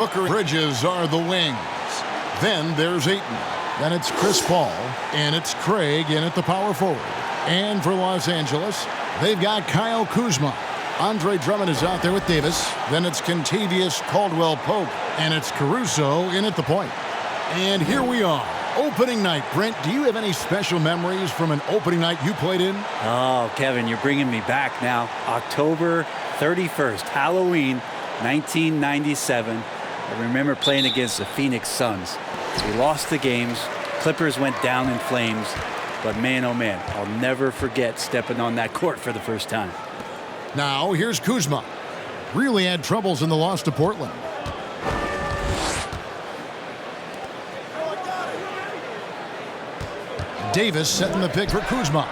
Booker Bridges are the wings. Then there's Ayton. Then it's Chris Paul. And it's Craig in at the power forward. And for Los Angeles, they've got Kyle Kuzma. Andre Drummond is out there with Davis. Then it's Kentavious Caldwell-Pope. And it's Caruso in at the point. And here we are. Opening night. Brent, do you have any special memories from an opening night you played in? Oh, Kevin, you're bringing me back now. October 31st, Halloween, 1997. I remember playing against the Phoenix Suns. We lost the games. Clippers went down in flames. But man, oh man, I'll never forget stepping on that court for the first time. Now, here's Kuzma. Really had troubles in the loss to Portland. Davis setting the pick for Kuzma.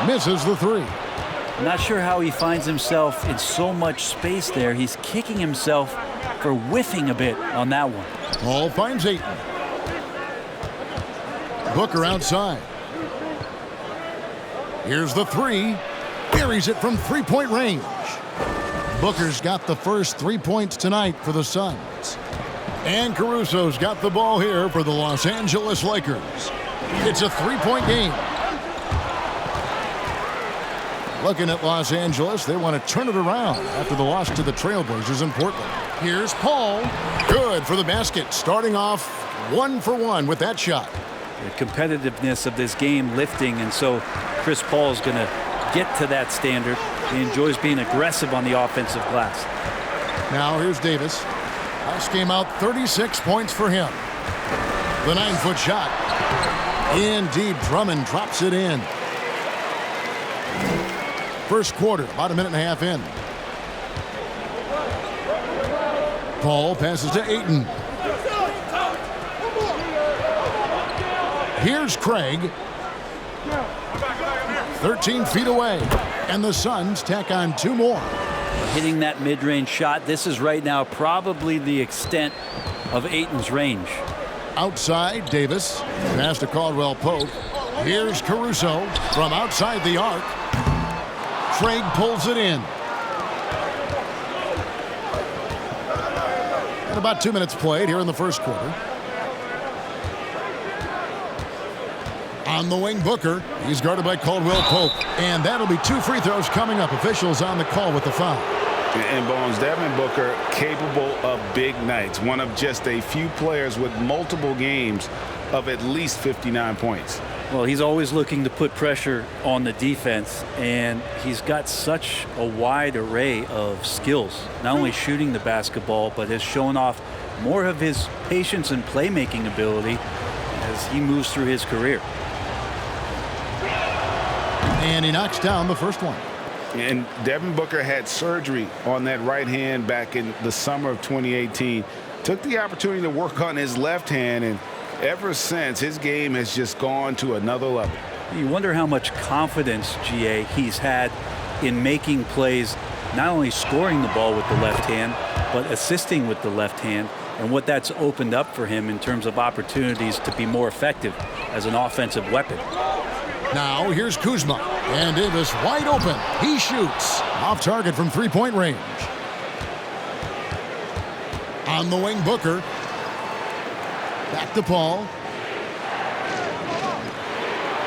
Misses the three. I'm not sure how he finds himself in so much space there. He's kicking himself for whiffing a bit on that one. Paul finds Ayton. Booker outside. Here's the three. Buries it from three-point range. Booker's got the first 3 points tonight for the Suns. And Caruso's got the ball here for the Los Angeles Lakers. It's a three-point game. Looking at Los Angeles, they want to turn it around after the loss to the Trailblazers in Portland. Here's Paul. Good for the basket. Starting off 1 for 1 with that shot. The competitiveness of this game lifting, and so Chris Paul is going to get to that standard. He enjoys being aggressive on the offensive glass. Now here's Davis. Last game out, 36 points for him. The 9-foot shot. Indeed, Drummond drops it in. First quarter, about a minute and a half in. Paul passes to Ayton. Here's Craig. 13 feet away. And the Suns tack on 2 more. Hitting that mid-range shot, this is right now probably the extent of Ayton's range. Outside, Davis. Pass to Caldwell-Pope. Here's Caruso from outside the arc. Craig pulls it in. And about 2 minutes played here in the first quarter. On the wing, Booker. He's guarded by Caldwell-Pope. And that'll be 2 free throws coming up. Officials on the call with the foul. And Bones, Devin Booker capable of big nights. One of just a few players with multiple games of at least 59 points. Well, he's always looking to put pressure on the defense, and he's got such a wide array of skills. Not only shooting the basketball, but has shown off more of his patience and playmaking ability as he moves through his career. And he knocks down the first one. And Devin Booker had surgery on that right hand back in the summer of 2018. Took the opportunity to work on his left hand, and ever since, his game has just gone to another level. You wonder how much confidence, GA, he's had in making plays, not only scoring the ball with the left hand, but assisting with the left hand, and what that's opened up for him in terms of opportunities to be more effective as an offensive weapon. Now here's Kuzma. And Davis wide open. He shoots. Off target from three-point range. On the wing, Booker. Back to Paul.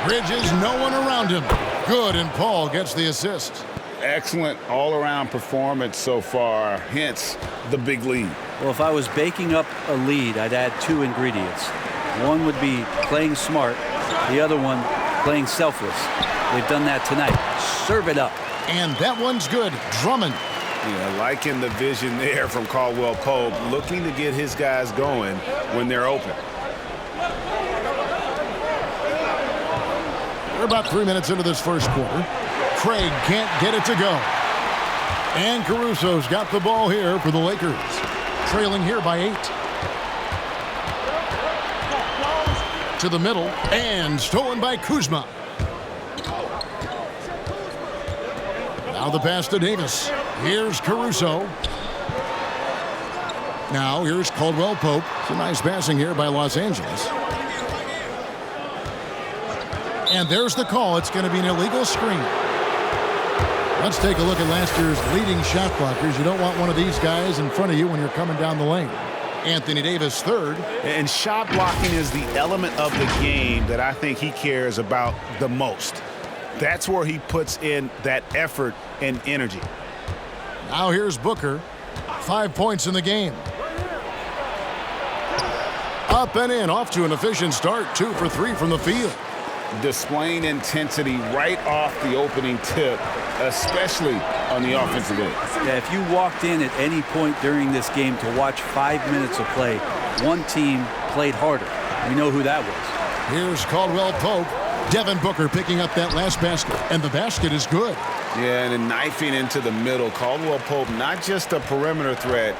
Bridges, no one around him. Good, and Paul gets the assist. Excellent all-around performance so far, hence the big lead. Well, if I was baking up a lead, I'd add 2 ingredients. One would be playing smart. The other one, playing selfless. They've done that tonight. Serve it up. And that one's good. Drummond. Yeah, liking the vision there from Caldwell-Pope, looking to get his guys going when they're open. We're about 3 minutes into this first quarter. Craig can't get it to go. And Caruso's got the ball here for the Lakers. Trailing here by 8. To the middle, and stolen by Kuzma. Now the pass to Davis. Here's Caruso. Now here's Caldwell-Pope. Some nice passing here by Los Angeles. And there's the call. It's going to be an illegal screen. Let's take a look at last year's leading shot blockers. You don't want one of these guys in front of you when you're coming down the lane. Anthony Davis, third. And shot blocking is the element of the game that I think he cares about the most. That's where he puts in that effort and energy. Now here's Booker. 5 points in the game. Up and in, off to an efficient start. 2 for 3 from the field. Displaying intensity right off the opening tip, especially on the offensive end. Yeah, if you walked in at any point during this game to watch 5 minutes of play, one team played harder. We know who that was. Here's Caldwell Pope. Devin Booker picking up that last basket, and the basket is good. Yeah, and then knifing into the middle. Caldwell Pope, not just a perimeter threat.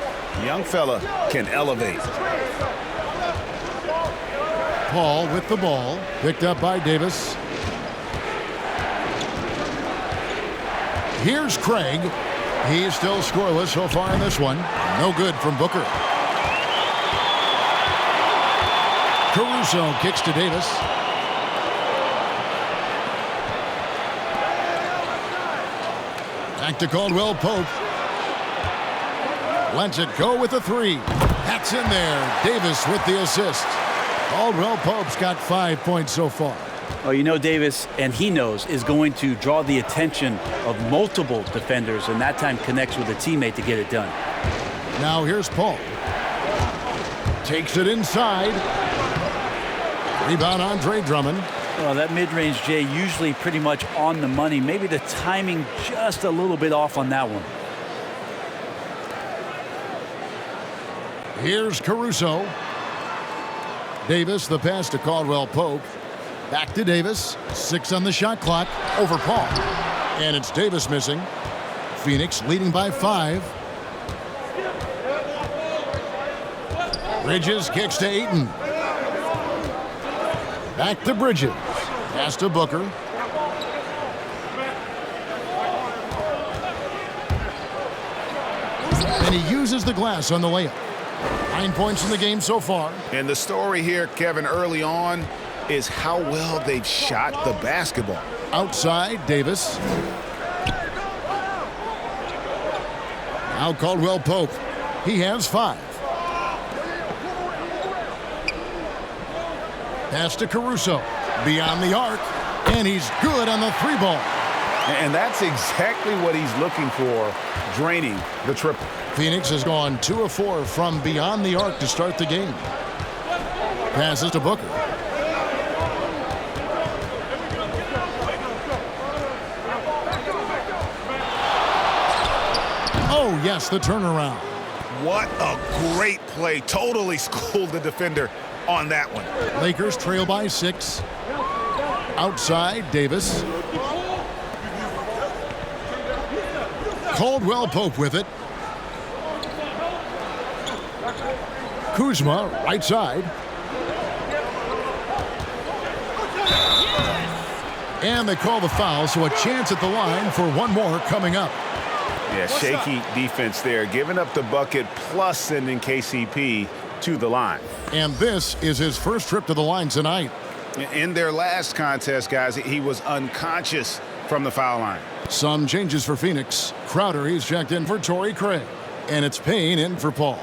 Young fella can elevate. Paul with the ball, picked up by Davis. Here's Craig. He's still scoreless so far in this one. No good from Booker. Caruso kicks to Davis. Back to Caldwell Pope. Lets it go with a 3. That's in there. Davis with the assist. Caldwell Pope's got 5 points so far. Oh, you know Davis, and he knows, is going to draw the attention of multiple defenders, and that time connects with a teammate to get it done. Now here's Paul. Takes it inside. Rebound Andre Drummond. Well, that mid-range, Jay, usually pretty much on the money. Maybe the timing just a little bit off on that one. Here's Caruso. Davis, the pass to Caldwell Pope. Back to Davis. 6 on the shot clock. Over Paul. And it's Davis missing. Phoenix leading by 5. Bridges kicks to Ayton. Back to Bridges. Pass to Booker. And he uses the glass on the layup. 9 points in the game so far. And the story here, Kevin, early on is how well they've shot the basketball. Outside, Davis. Now Caldwell Pope. He has 5. Pass to Caruso. Beyond the arc. And he's good on the 3-ball. And that's exactly what he's looking for, draining the triple. Phoenix has gone 2 of 4 from beyond the arc to start the game. Passes to Booker. Oh, yes, the turnaround. What a great play. Totally schooled the defender on that one. Lakers trail by 6. Outside, Davis. Caldwell Pope with it. Kuzma, right side. And they call the foul, so a chance at the line for one more coming up. Yeah, shaky defense there, giving up the bucket plus sending KCP to the line. And this is his first trip to the line tonight. In their last contest, guys, he was unconscious from the foul line. Some changes for Phoenix. Crowder, he's checked in for Torrey Craig. And it's Payne in for Paul.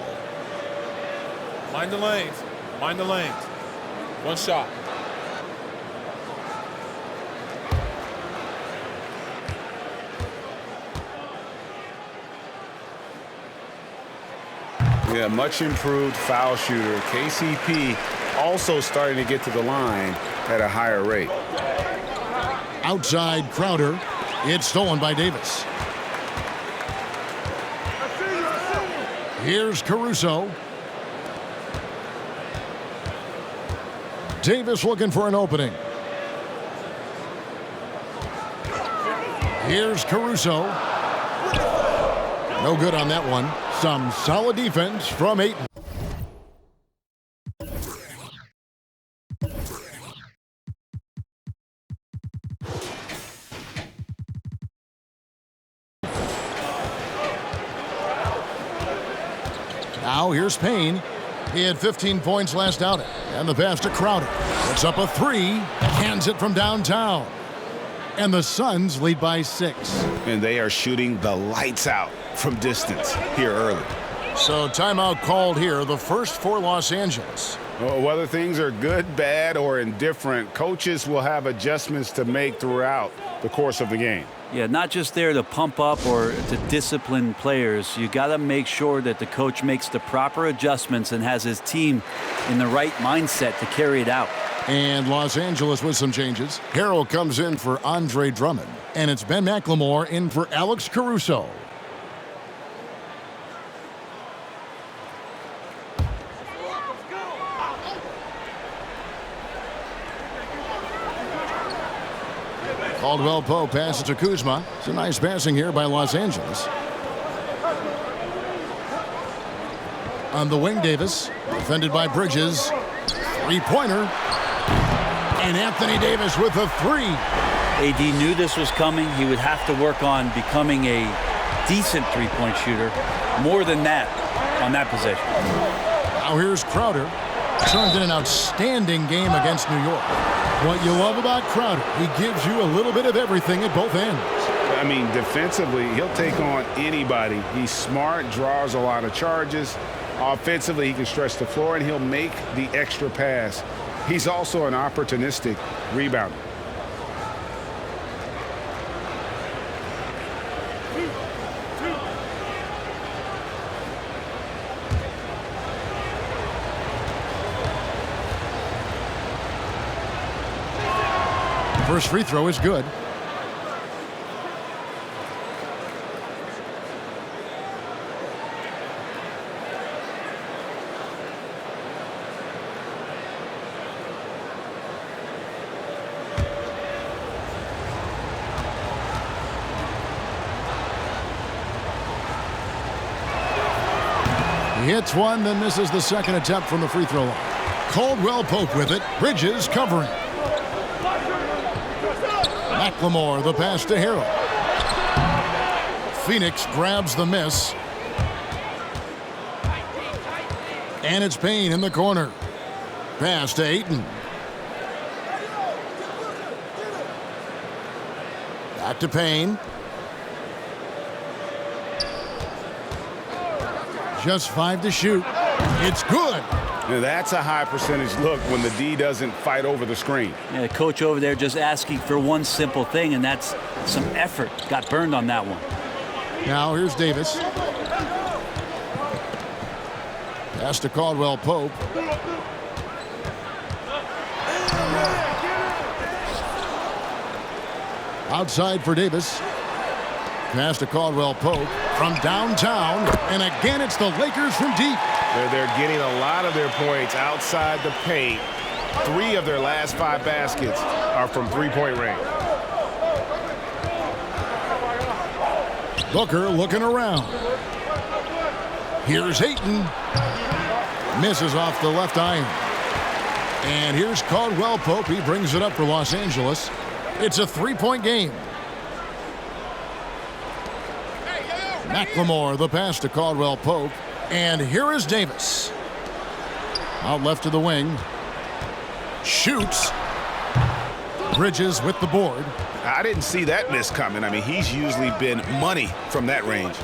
Mind the lanes. Mind the lanes. One shot. Yeah, much improved foul shooter. KCP also starting to get to the line at a higher rate. Outside Crowder. It's stolen by Davis. Here's Caruso. Davis looking for an opening. Here's Caruso. No good on that one. Some solid defense from Ayton. Now here's Payne. He had 15 points last outing. And the pass to Crowder. Puts up a 3. Hands it from downtown. And the Suns lead by 6. And they are shooting the lights out from distance here early. So timeout called here, the first for Los Angeles. Well, whether things are good, bad, or indifferent, coaches will have adjustments to make throughout the course of the game. Yeah, not just there to pump up or to discipline players. You got to make sure that the coach makes the proper adjustments and has his team in the right mindset to carry it out. And Los Angeles with some changes. Harrell comes in for Andre Drummond. And it's Ben McLemore in for Alex Caruso. Caldwell Pope passes to Kuzma. It's a nice passing here by Los Angeles. On the wing, Davis. Defended by Bridges. Three-pointer. And Anthony Davis with a 3. AD knew this was coming. He would have to work on becoming a decent three-point shooter. More than that on that possession. Now here's Crowder. Turned in an outstanding game against New York. What you love about Crowder, he gives you a little bit of everything at both ends. I mean, defensively, he'll take on anybody. He's smart, draws a lot of charges. Offensively, he can stretch the floor, and he'll make the extra pass. He's also an opportunistic rebounder. First free throw is good. He hits one, then misses the second attempt from the free throw line. Caldwell Pope with it. Bridges covering. McLemore, the pass to Harrell. Phoenix grabs the miss. And it's Payne in the corner. Pass to Ayton. Back to Payne. Just 5 to shoot. It's good. Now that's a high percentage look when the D doesn't fight over the screen. Yeah, the coach over there just asking for one simple thing, and that's some effort. Got burned on that one. Now here's Davis. Pass to Caldwell Pope. Outside for Davis. Pass to Caldwell Pope from downtown. And again, it's the Lakers from deep. They're getting a lot of their points outside the paint. 3 of their last 5 baskets are from three-point range. Booker looking around. Here's Ayton. Misses off the left iron. And here's Caldwell Pope. He brings it up for Los Angeles. It's a 3-point game. McLemore, the pass to Caldwell Pope. And here is Davis. Out left to the wing. Shoots. Bridges with the board. I didn't see that miss coming. I mean, he's usually been money from that range.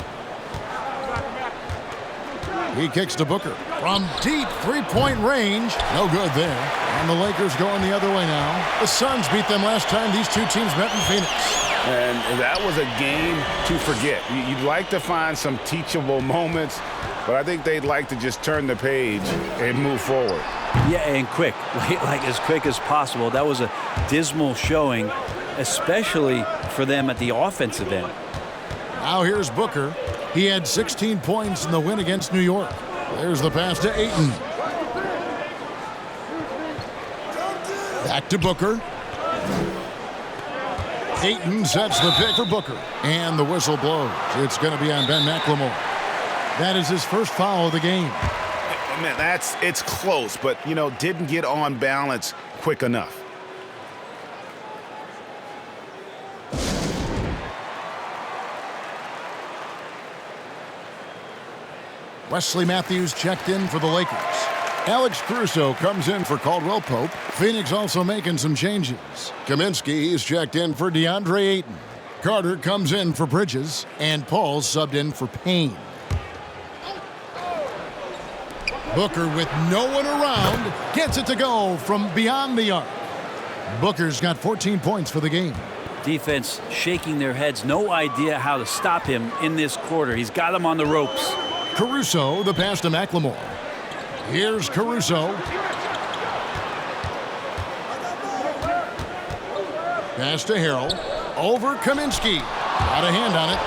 He kicks to Booker. From deep 3-point range. No good there. And the Lakers going the other way now. The Suns beat them last time these two teams met in Phoenix. And that was a game to forget. You'd like to find some teachable moments, but I think they'd like to just turn the page and move forward. Yeah, and quick, like as quick as possible. That was a dismal showing, especially for them at the offensive end. Now here's Booker. He had 16 points in the win against New York. There's the pass to Ayton. Back to Booker. Ayton sets the pick for Booker. And the whistle blows. It's going to be on Ben McLemore. That is his first foul of the game. Man, it's close, but, didn't get on balance quick enough. Wesley Matthews checked in for the Lakers. Alex Caruso comes in for Caldwell Pope. Phoenix also making some changes. Kaminsky is checked in for DeAndre Ayton. Carter comes in for Bridges, and Paul subbed in for Payne. Booker, with no one around, gets it to go from beyond the arc. Booker's got 14 points for the game. Defense shaking their heads, no idea how to stop him in this quarter. He's got him on the ropes. Caruso, the pass to McLemore. Here's Caruso. Pass to Harrell. Over Kaminsky. Got a hand on it.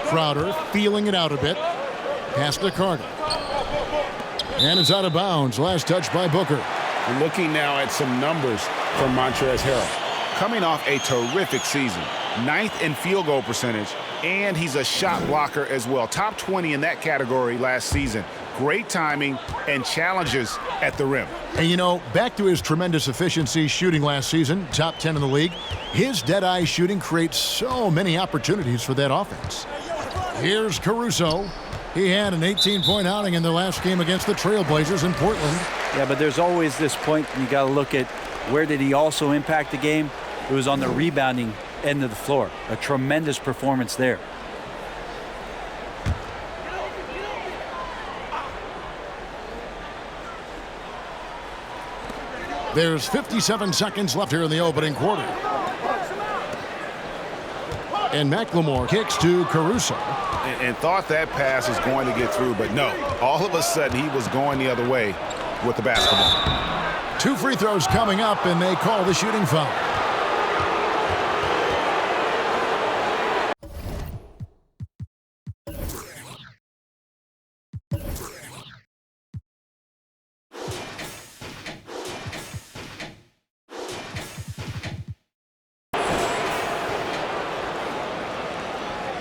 Crowder feeling it out a bit. Pass to Carter. And it's out of bounds. Last touch by Booker. We're looking now at some numbers from Montrezl Harrell. Coming off a terrific season. 9th in field goal percentage, and he's a shot blocker as well. Top 20 in that category last season. Great timing and challenges at the rim. And you know, back to his tremendous efficiency shooting last season, top 10 in the league, his dead-eye shooting creates so many opportunities for that offense. Here's Caruso. He had an 18-point outing in their last game against the Trailblazers in Portland. Yeah, but there's always this point, and you got to look at where did he also impact the game. It was on the rebounding end of the floor. A tremendous performance there. There's 57 seconds left here in the opening quarter. And McLemore kicks to Caruso. And thought that pass was going to get through, but no. All of a sudden, he was going the other way with the basketball. 2 free throws coming up, and they call the shooting foul.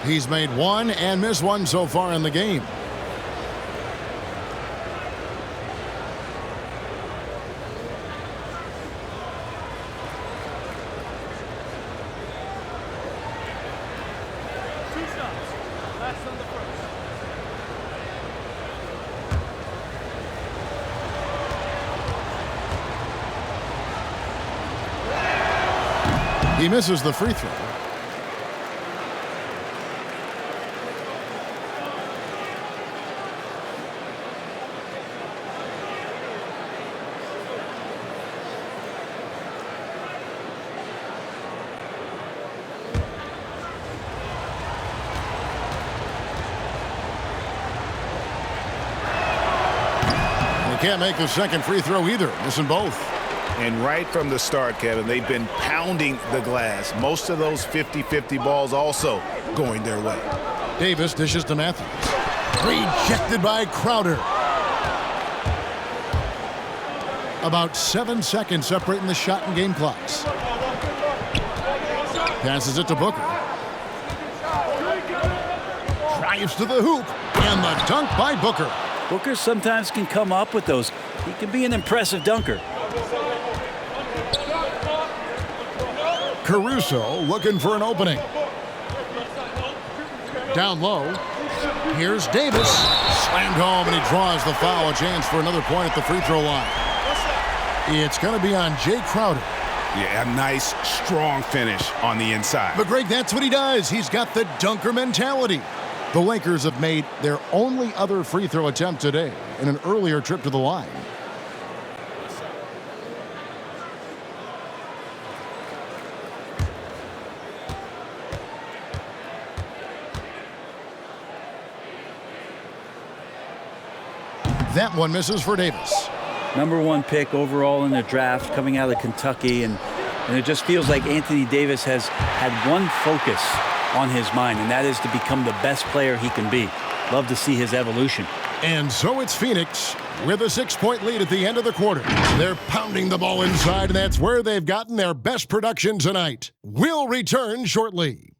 He's made one and missed one so far in the game. He misses the free throw. Can't make the second free throw either, missing both. And right from the start, Kevin, they've been pounding the glass. Most of those 50-50 balls also going their way. Davis dishes to Matthews. Rejected by Crowder. About 7 seconds separating the shot and game clocks. Passes it to Booker. Drives to the hoop, and the dunk by Booker. Booker sometimes can come up with those. He can be an impressive dunker. Caruso looking for an opening. Down low. Here's Davis. Slammed home, and he draws the foul. A chance for another point at the free throw line. It's going to be on Jay Crowder. Yeah, a nice, strong finish on the inside. But, Greg, that's what he does. He's got the dunker mentality. The Lakers have made their only other free throw attempt today in an earlier trip to the line. That one misses for Davis. #1 pick overall in the draft, coming out of Kentucky, and it just feels like Anthony Davis has had one focus on his mind, and that is to become the best player he can be. Love to see his evolution. And so it's Phoenix with a 6-point lead at the end of the quarter. They're pounding the ball inside, and that's where they've gotten their best production tonight. We'll return shortly.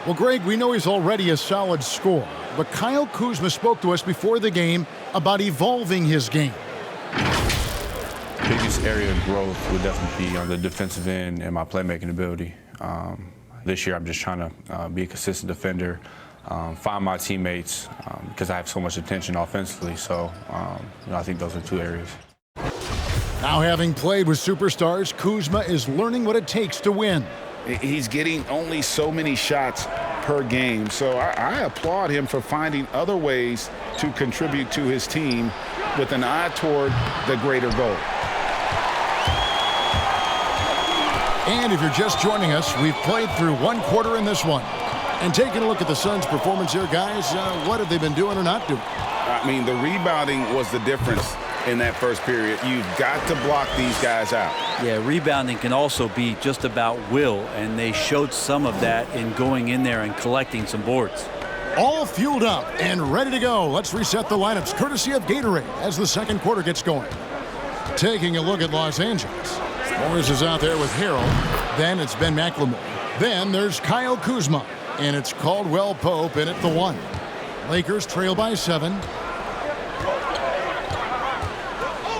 Well, Greg, we know he's already a solid scorer, but Kyle Kuzma spoke to us before the game about evolving his game. Biggest area of growth would definitely be on the defensive end and my playmaking ability. This year, I'm just trying to be a consistent defender, find my teammates because I have so much attention offensively. So, I think those are two areas. Now, having played with superstars, Kuzma is learning what it takes to win. He's getting only so many shots per game, so I applaud him for finding other ways to contribute to his team with an eye toward the greater goal. And if you're just joining us, we've played through one quarter in this one. And taking a look at the Suns' performance here, guys, what have they been doing or not doing? I mean, the rebounding was the difference in that first period. You've got to block these guys out. Yeah, rebounding can also be just about will, and they showed some of that in going in there and collecting some boards. All fueled up and ready to go. Let's reset the lineups courtesy of Gatorade as the second quarter gets going. Taking a look at Los Angeles. Morris is out there with Harrell. Then it's Ben McLemore. Then there's Kyle Kuzma. And it's Caldwell Pope in at the 1. Lakers trail by 7.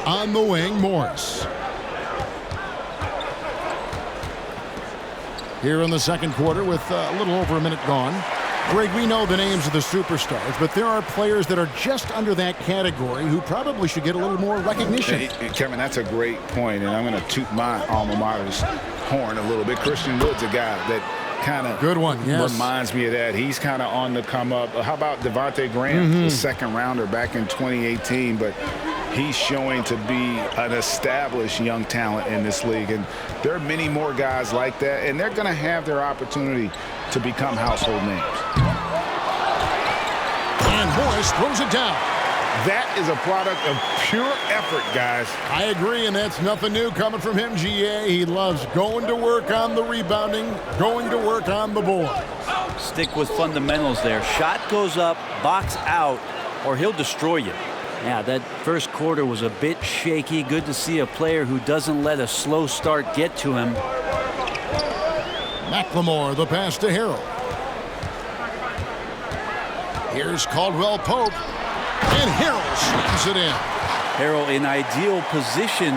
On the wing, Morris. Here in the second quarter with a little over a minute gone. Greg, we know the names of the superstars, but there are players that are just under that category who probably should get a little more recognition. Hey, Kevin, that's a great point, and I'm going to toot my alma mater's horn a little bit. Christian Wood's a guy that kind of good one, yes. Reminds me of that. He's kind of on the come up. How about Devontae Graham, the second rounder back in 2018, but he's showing to be an established young talent in this league, and there are many more guys like that, and they're going to have their opportunity to become household names. And Morris throws it down. That is a product of pure effort, guys. I agree, and that's nothing new coming from him, GA. He loves going to work on the rebounding, going to work on the board. Stick with fundamentals there. Shot goes up, box out, or he'll destroy you. Yeah, that first quarter was a bit shaky. Good to see a player who doesn't let a slow start get to him. McLemore, the pass to Harrell. Here's Caldwell Pope, and Harrell slams it in. Harrell in ideal position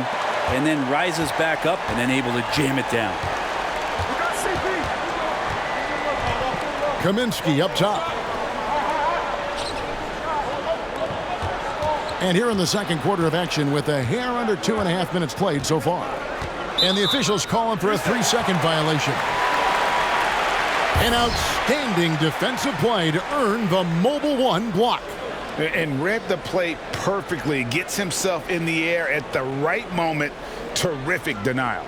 and then rises back up and then able to jam it down. Kaminsky up top. And here in the second quarter of action with a hair under 2.5 minutes played so far. And the officials calling for a 3-second violation. An outstanding defensive play to earn the Mobile One block. And read the play perfectly. Gets himself in the air at the right moment. Terrific denial.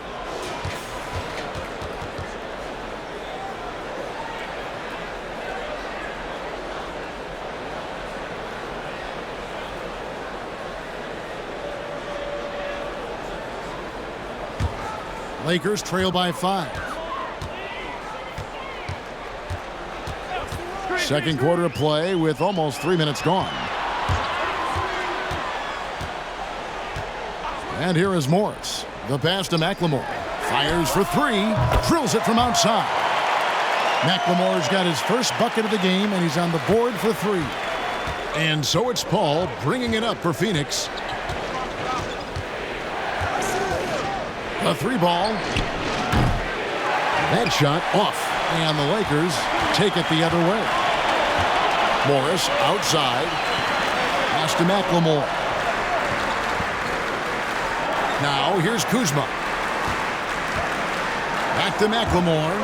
Lakers trail by 5. Second quarter of play with almost 3 minutes gone. And here is Morris. The pass to McLemore. Fires for 3. Drills it from outside. McLemore's got his first bucket of the game, and he's on the board for 3. And so it's Paul bringing it up for Phoenix. A 3-ball. That shot off. And the Lakers take it the other way. Morris outside. Pass to McLemore. Now here's Kuzma. Back to McLemore.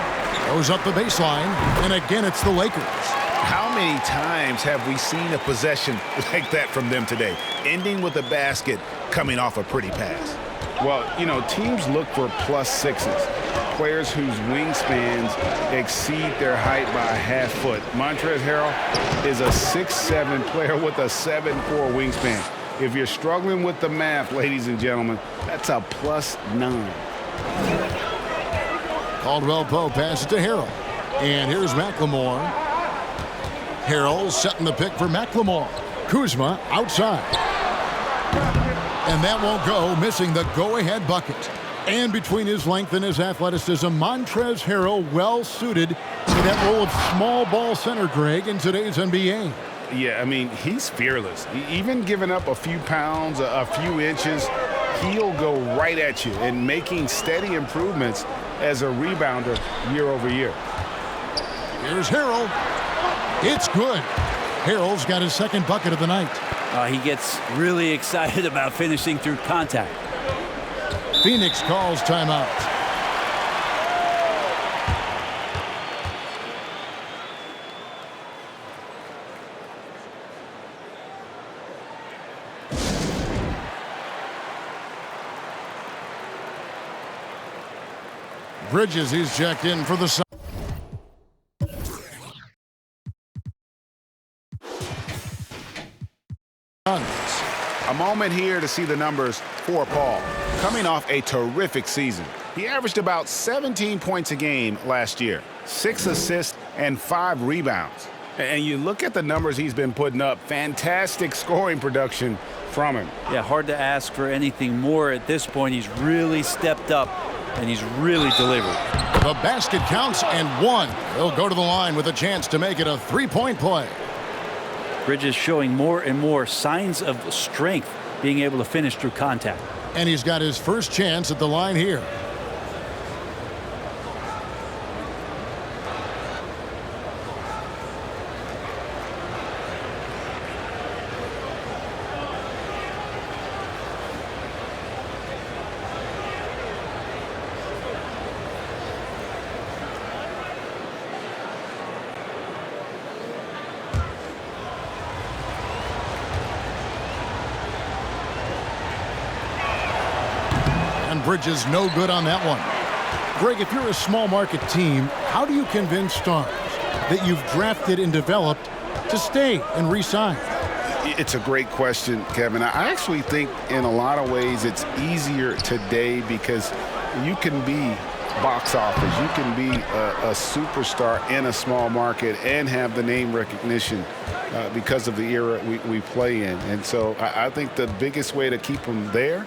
Goes up the baseline. And again it's the Lakers. How many times have we seen a possession like that from them today? Ending with a basket, coming off a pretty pass. Well, you know, teams look for +6s. Players whose wingspans exceed their height by a half foot. Montrezl Harrell is a 6'7" player with a 7'4" wingspan. If you're struggling with the math, ladies and gentlemen, that's a +9. Caldwell Pope passes to Harrell. And here's McLemore. Harrell setting the pick for McLemore. Kuzma outside. And that won't go, missing the go-ahead bucket. And between his length and his athleticism, Montrezl Harrell well suited to that role of small ball center, Greg, in today's NBA. Yeah, I mean, he's fearless. Even giving up a few pounds, a few inches, he'll go right at you and making steady improvements as a rebounder year over year. Here's Harrell. It's good. Harrell's got his second bucket of the night. He gets really excited about finishing through contact. Phoenix calls timeout. Bridges, he's checked in for the Suns. A moment here to see the numbers for Paul. Coming off a terrific season. He averaged about 17 points a game last year, 6 assists and 5 rebounds. And you look at the numbers he's been putting up, fantastic scoring production from him. Yeah, hard to ask for anything more at this point. He's really stepped up, and he's really delivered. The basket counts and one. He'll go to the line with a chance to make it a three-point play. Bridges showing more and more signs of strength, being able to finish through contact. And he's got his first chance at the line here. Bridges no good on that one. Greg, if you're a small market team, how do you convince stars that you've drafted and developed to stay and re-sign? It's a great question, Kevin. I actually think in a lot of ways it's easier today because you can be box office. You can be a superstar in a small market and have the name recognition because of the era we play in. And so I think the biggest way to keep them there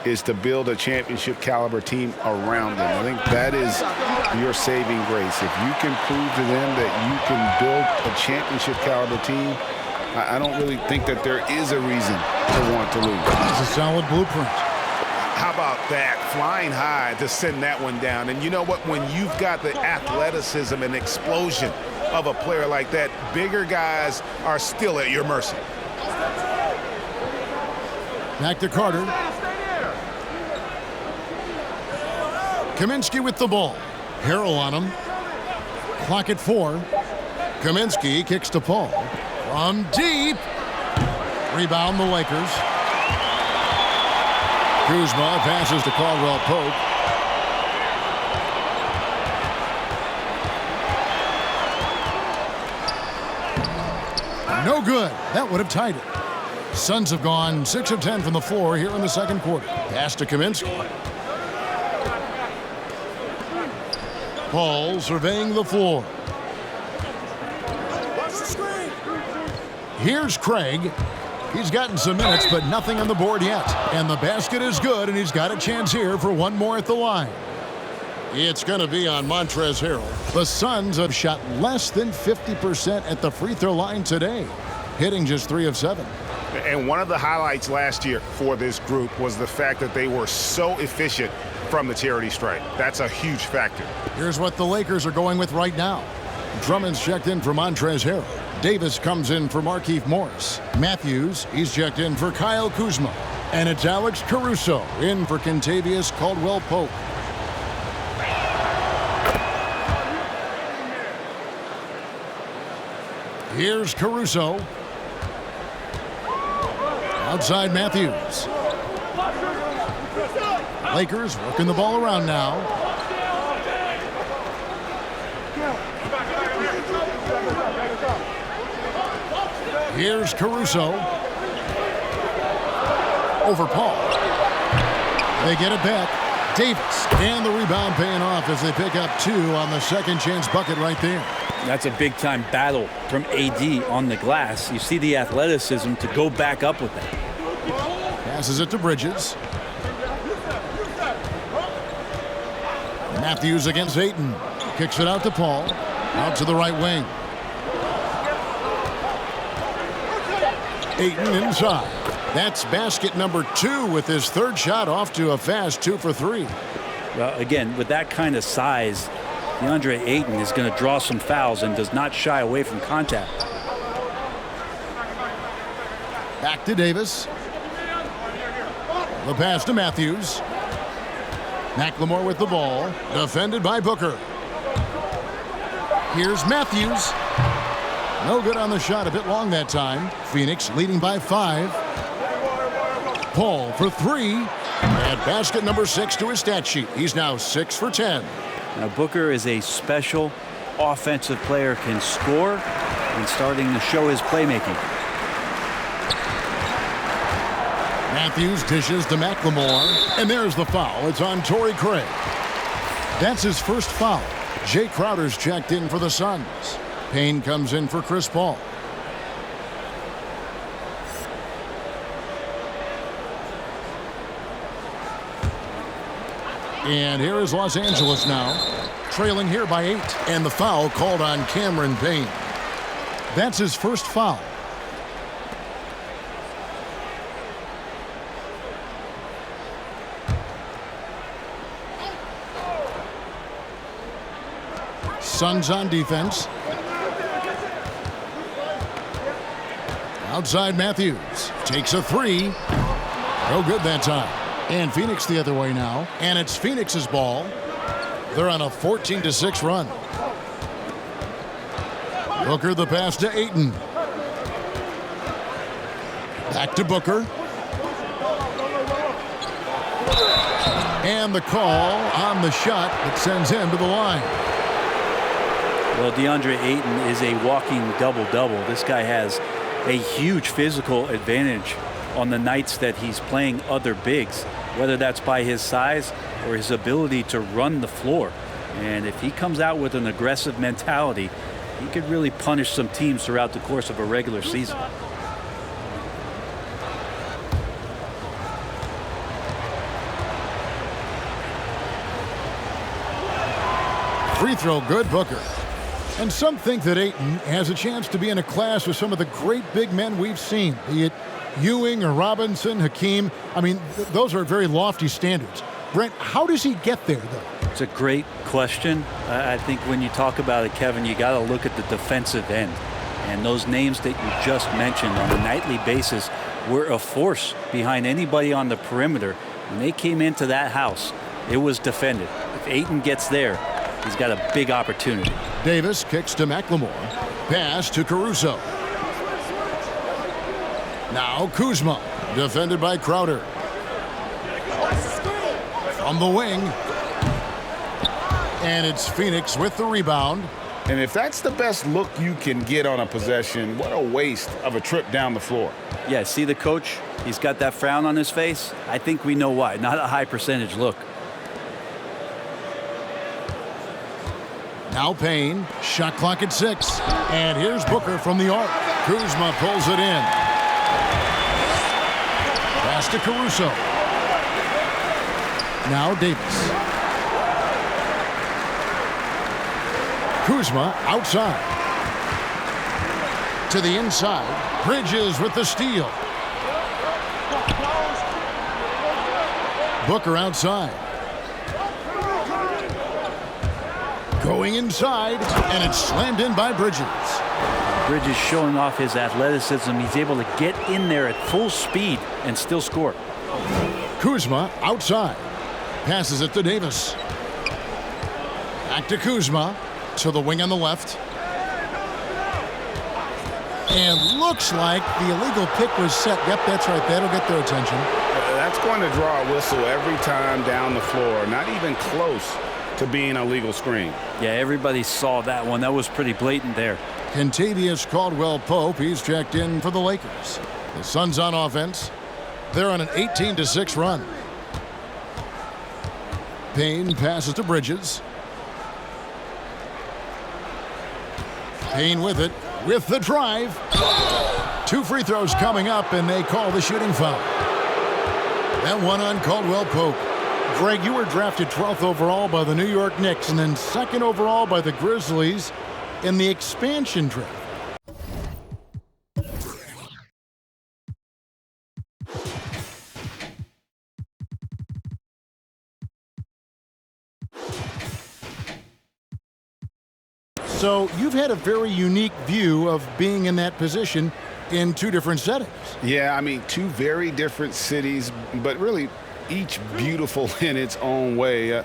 is to build a championship caliber team around them. I think that is your saving grace. If you can prove to them that you can build a championship caliber team, I don't really think that there is a reason to want to lose. It's a solid blueprint. How about that? Flying high to send that one down. And you know what? When you've got the athleticism and explosion of a player like that, bigger guys are still at your mercy. Back to Carter. Kaminsky with the ball. Harrell on him. Clock at 4. Kaminsky kicks to Paul. From deep. Rebound the Lakers. Kuzma passes to Caldwell Pope. No good. That would have tied it. Suns have gone 6 of 10 from the floor here in the second quarter. Pass to Kaminsky. Paul surveying the floor. Here's Craig. He's gotten some minutes, but nothing on the board yet. And the basket is good, and he's got a chance here for one more at the line. It's going to be on Montrezl Harrell. The Suns have shot less than 50% at the free throw line today, hitting just 3 of 7. And one of the highlights last year for this group was the fact that they were so efficient from the charity stripe. That's a huge factor. Here's what the Lakers are going with right now. Drummond's checked in for Montrezl Harrell. Davis comes in for Markieff Morris. Matthews, he's checked in for Kyle Kuzma. And it's Alex Caruso in for Kentavious Caldwell-Pope. Here's Caruso. Outside Matthews. Lakers working the ball around now. Here's Caruso. Over Paul. They get it back. Davis. And the rebound paying off as they pick up 2 on the second chance bucket right there. That's a big-time battle from AD on the glass. You see the athleticism to go back up with that. Passes it to Bridges. Matthews against Ayton. Kicks it out to Paul. Out to the right wing. Ayton inside. That's basket number 2 with his third shot off to a fast 2 for 3. Well, again, with that kind of size, DeAndre Ayton is going to draw some fouls and does not shy away from contact. Back to Davis. The pass to Matthews. McLemore with the ball. Defended by Booker. Here's Matthews. No good on the shot. A bit long that time. Phoenix leading by 5. Paul for 3. And basket number 6 to his stat sheet. He's now 6 for 10. Now, Booker is a special offensive player, can score and starting to show his playmaking. Matthews dishes to McLemore. And there's the foul. It's on Torrey Craig. That's his first foul. Jay Crowder's checked in for the Suns. Payne comes in for Chris Paul. And here is Los Angeles now, trailing here by 8. And the foul called on Cameron Payne. That's his first foul. Suns on defense. Outside Matthews. Takes a 3. No good that time. And Phoenix the other way now. And it's Phoenix's ball. They're on a 14-6 run. Booker the pass to Ayton. Back to Booker. And the call on the shot that sends him to the line. Well, DeAndre Ayton is a walking double-double. This guy has a huge physical advantage on the nights that he's playing other bigs, whether that's by his size or his ability to run the floor. And if he comes out with an aggressive mentality, he could really punish some teams throughout the course of a regular season. Free throw good, Booker. And some think that Ayton has a chance to be in a class with some of the great big men we've seen, be it Ewing or Robinson, Hakeem. I mean, those are very lofty standards. Brent, how does he get there, though? It's a great question. I think when you talk about it, Kevin, you got to look at the defensive end. And those names that you just mentioned on a nightly basis were a force behind anybody on the perimeter. When they came into that house, it was defended. If Ayton gets there, he's got a big opportunity. Davis kicks to McLemore. Pass to Caruso. Now Kuzma, defended by Crowder. From the wing. And it's Phoenix with the rebound. And if that's the best look you can get on a possession, what a waste of a trip down the floor. Yeah, see the coach? He's got that frown on his face. I think we know why. Not a high percentage look. Now Payne, shot clock at 6. And here's Booker from the arc. Kuzma pulls it in. Pass to Caruso. Now Davis. Kuzma outside. To the inside. Bridges with the steal. Booker outside. Going inside, and it's slammed in by Bridges. Bridges showing off his athleticism. He's able to get in there at full speed and still score. Kuzma outside. Passes it to Davis. Back to Kuzma. To the wing on the left. And looks like the illegal pick was set. Yep, that's right. That'll get their attention. That's going to draw a whistle every time down the floor. Not even close to being a legal screen. Yeah, everybody saw that one. That was pretty blatant there. Kentavious Caldwell-Pope, he's checked in for the Lakers. The Suns on offense. They're on an 18-6 run. Payne passes to Bridges. Payne with it, with the drive. 2 free throws coming up, and they call the shooting foul. That one on Caldwell-Pope. Greg, you were drafted 12th overall by the New York Knicks and then 2nd overall by the Grizzlies in the expansion draft. So you've had a very unique view of being in that position in 2 different settings. Yeah, I mean, 2 very different cities, but really each beautiful in its own way.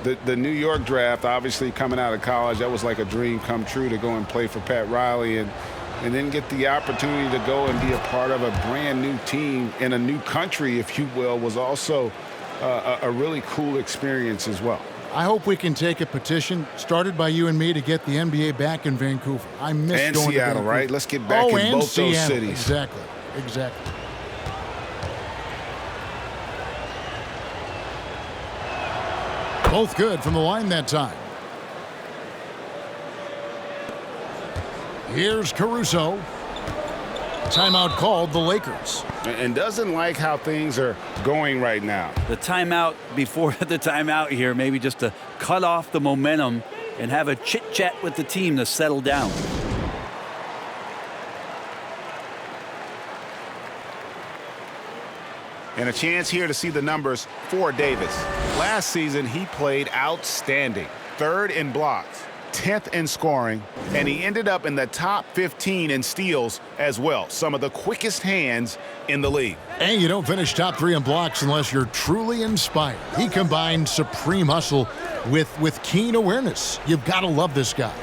The New York draft, obviously coming out of college, that was like a dream come true to go and play for Pat Riley and then get the opportunity to go and be a part of a brand new team in a new country, if you will, was also a really cool experience as well. I hope we can take a petition started by you and me to get the NBA back in Vancouver. I miss and going Seattle, to Vancouver. right? Let's get back in both Seattle. those cities. Exactly. Both good from the line that time. Here's Caruso. Timeout called the Lakers. And doesn't like how things are going right now. The timeout before the timeout here, maybe just to cut off the momentum and have a chit-chat with the team to settle down. And a chance here to see the numbers for Davis. Last season, he played outstanding. 3rd in blocks, 10th in scoring, and he ended up in the top 15 in steals as well. Some of the quickest hands in the league. And you don't finish top 3 in blocks unless you're truly inspired. He combined supreme hustle with keen awareness. You've got to love this guy.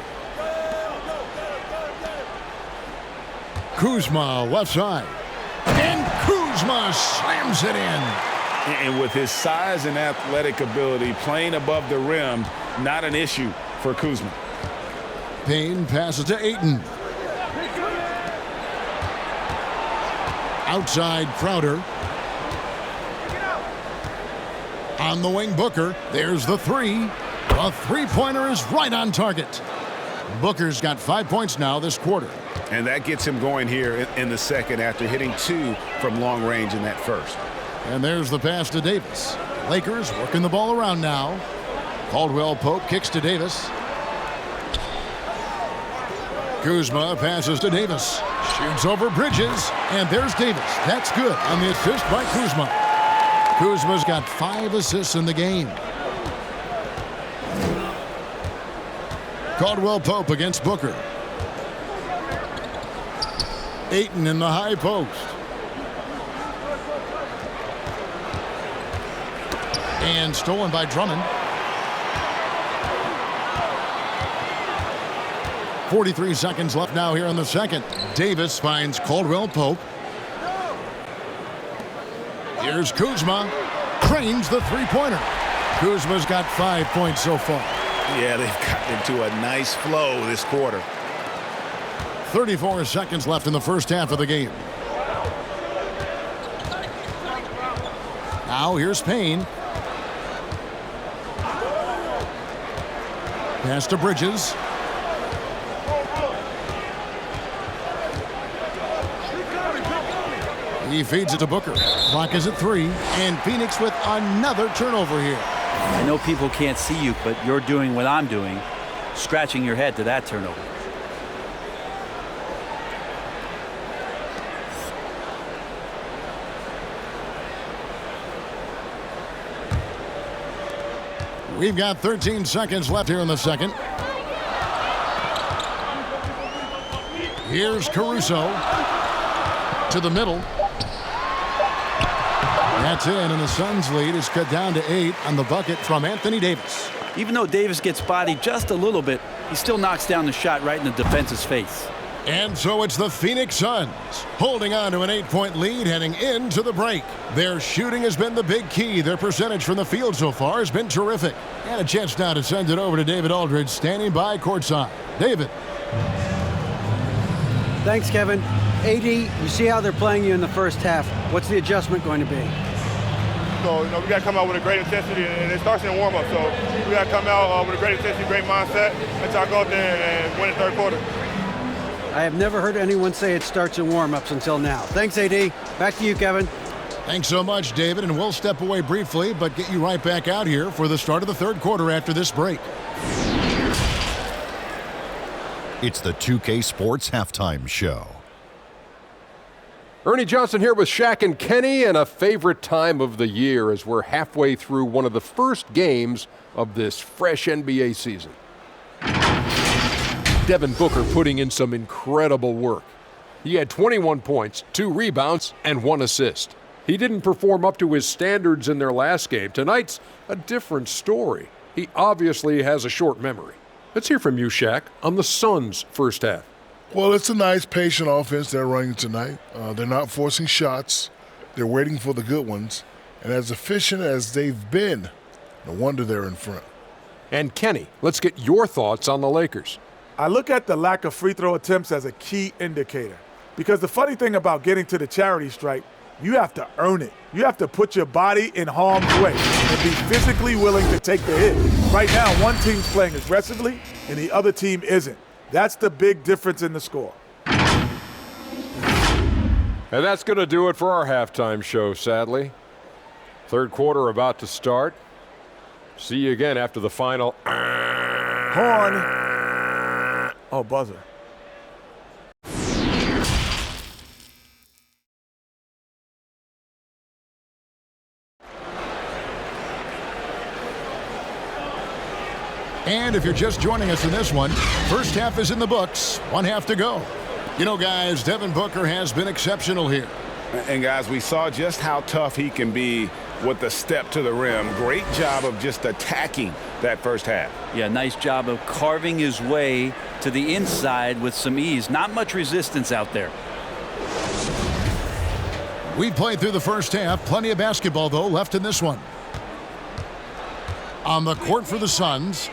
Kuzma, left side. And Kuzma slams it in. And with his size and athletic ability, playing above the rim, not an issue for Kuzma. Payne passes to Ayton. Outside Crowder. On the wing, Booker. There's the 3. A 3-pointer is right on target. Booker's got 5 points now this quarter. And that gets him going here in the second after hitting 2 from long range in that first. And there's the pass to Davis. Lakers working the ball around now. Caldwell Pope kicks to Davis. Kuzma passes to Davis. Shoots over Bridges. And there's Davis. That's good on the assist by Kuzma. Kuzma's got 5 assists in the game. Caldwell Pope against Booker. Ayton in the high post. And stolen by Drummond. 43 seconds left now here in the second. Davis finds Caldwell Pope. Here's Kuzma. Cranes the 3-pointer. Kuzma's got 5 points so far. Yeah, they've gotten into a nice flow this quarter. 34 seconds left in the first half of the game. Now here's Payne. Pass to Bridges. He feeds it to Booker. Clock is at 3. And Phoenix with another turnover here. I know people can't see you, but you're doing what I'm doing, scratching your head to that turnover. We've got 13 seconds left here in the second. Here's Caruso to the middle. That's in, and the Suns' lead is cut down to 8 on the bucket from Anthony Davis. Even though Davis gets bodied just a little bit, he still knocks down the shot right in the defense's face. And so it's the Phoenix Suns holding on to an 8-point lead heading into the break. Their shooting has been the big key. Their percentage from the field so far has been terrific. And a chance now to send it over to David Aldridge standing by courtside. David. Thanks, Kevin. AD, you see how they're playing you in the first half. What's the adjustment going to be? So, we got to come out with a great intensity, and it starts in warm-up. So, we got to come out with a great intensity, great mindset, and try to go out there and win the third quarter. I have never heard anyone say it starts in warm-ups until now. Thanks, AD. Back to you, Kevin. Thanks so much, David, and we'll step away briefly, but get you right back out here for the start of the third quarter after this break. It's the 2K Sports Halftime Show. Ernie Johnson here with Shaq and Kenny, and a favorite time of the year as we're halfway through one of the first games of this fresh NBA season. Devin Booker putting in some incredible work. He had 21 points, 2 rebounds, and 1 assist. He didn't perform up to his standards in their last game. Tonight's a different story. He obviously has a short memory. Let's hear from you, Shaq, on the Suns' first half. Well, it's a nice, patient offense they're running tonight. They're not forcing shots. They're waiting for the good ones. And as efficient as they've been, no wonder they're in front. And Kenny, let's get your thoughts on the Lakers. I look at the lack of free throw attempts as a key indicator. Because the funny thing about getting to the charity stripe, you have to earn it. You have to put your body in harm's way and be physically willing to take the hit. Right now, one team's playing aggressively and the other team isn't. That's the big difference in the score. And that's going to do it for our halftime show, sadly. Third quarter about to start. See you again after the final. Horn. Oh, buzzer. And if you're just joining us in this one, first half is in the books. 1 half to go. You know, guys, Devin Booker has been exceptional here. And, guys, we saw just how tough he can be with the step to the rim. Great job of just attacking that first half. Yeah, nice job of carving his way to the inside with some ease. Not much resistance out there. We've played through the first half. Plenty of basketball, though, left in this one. On the court for the Suns,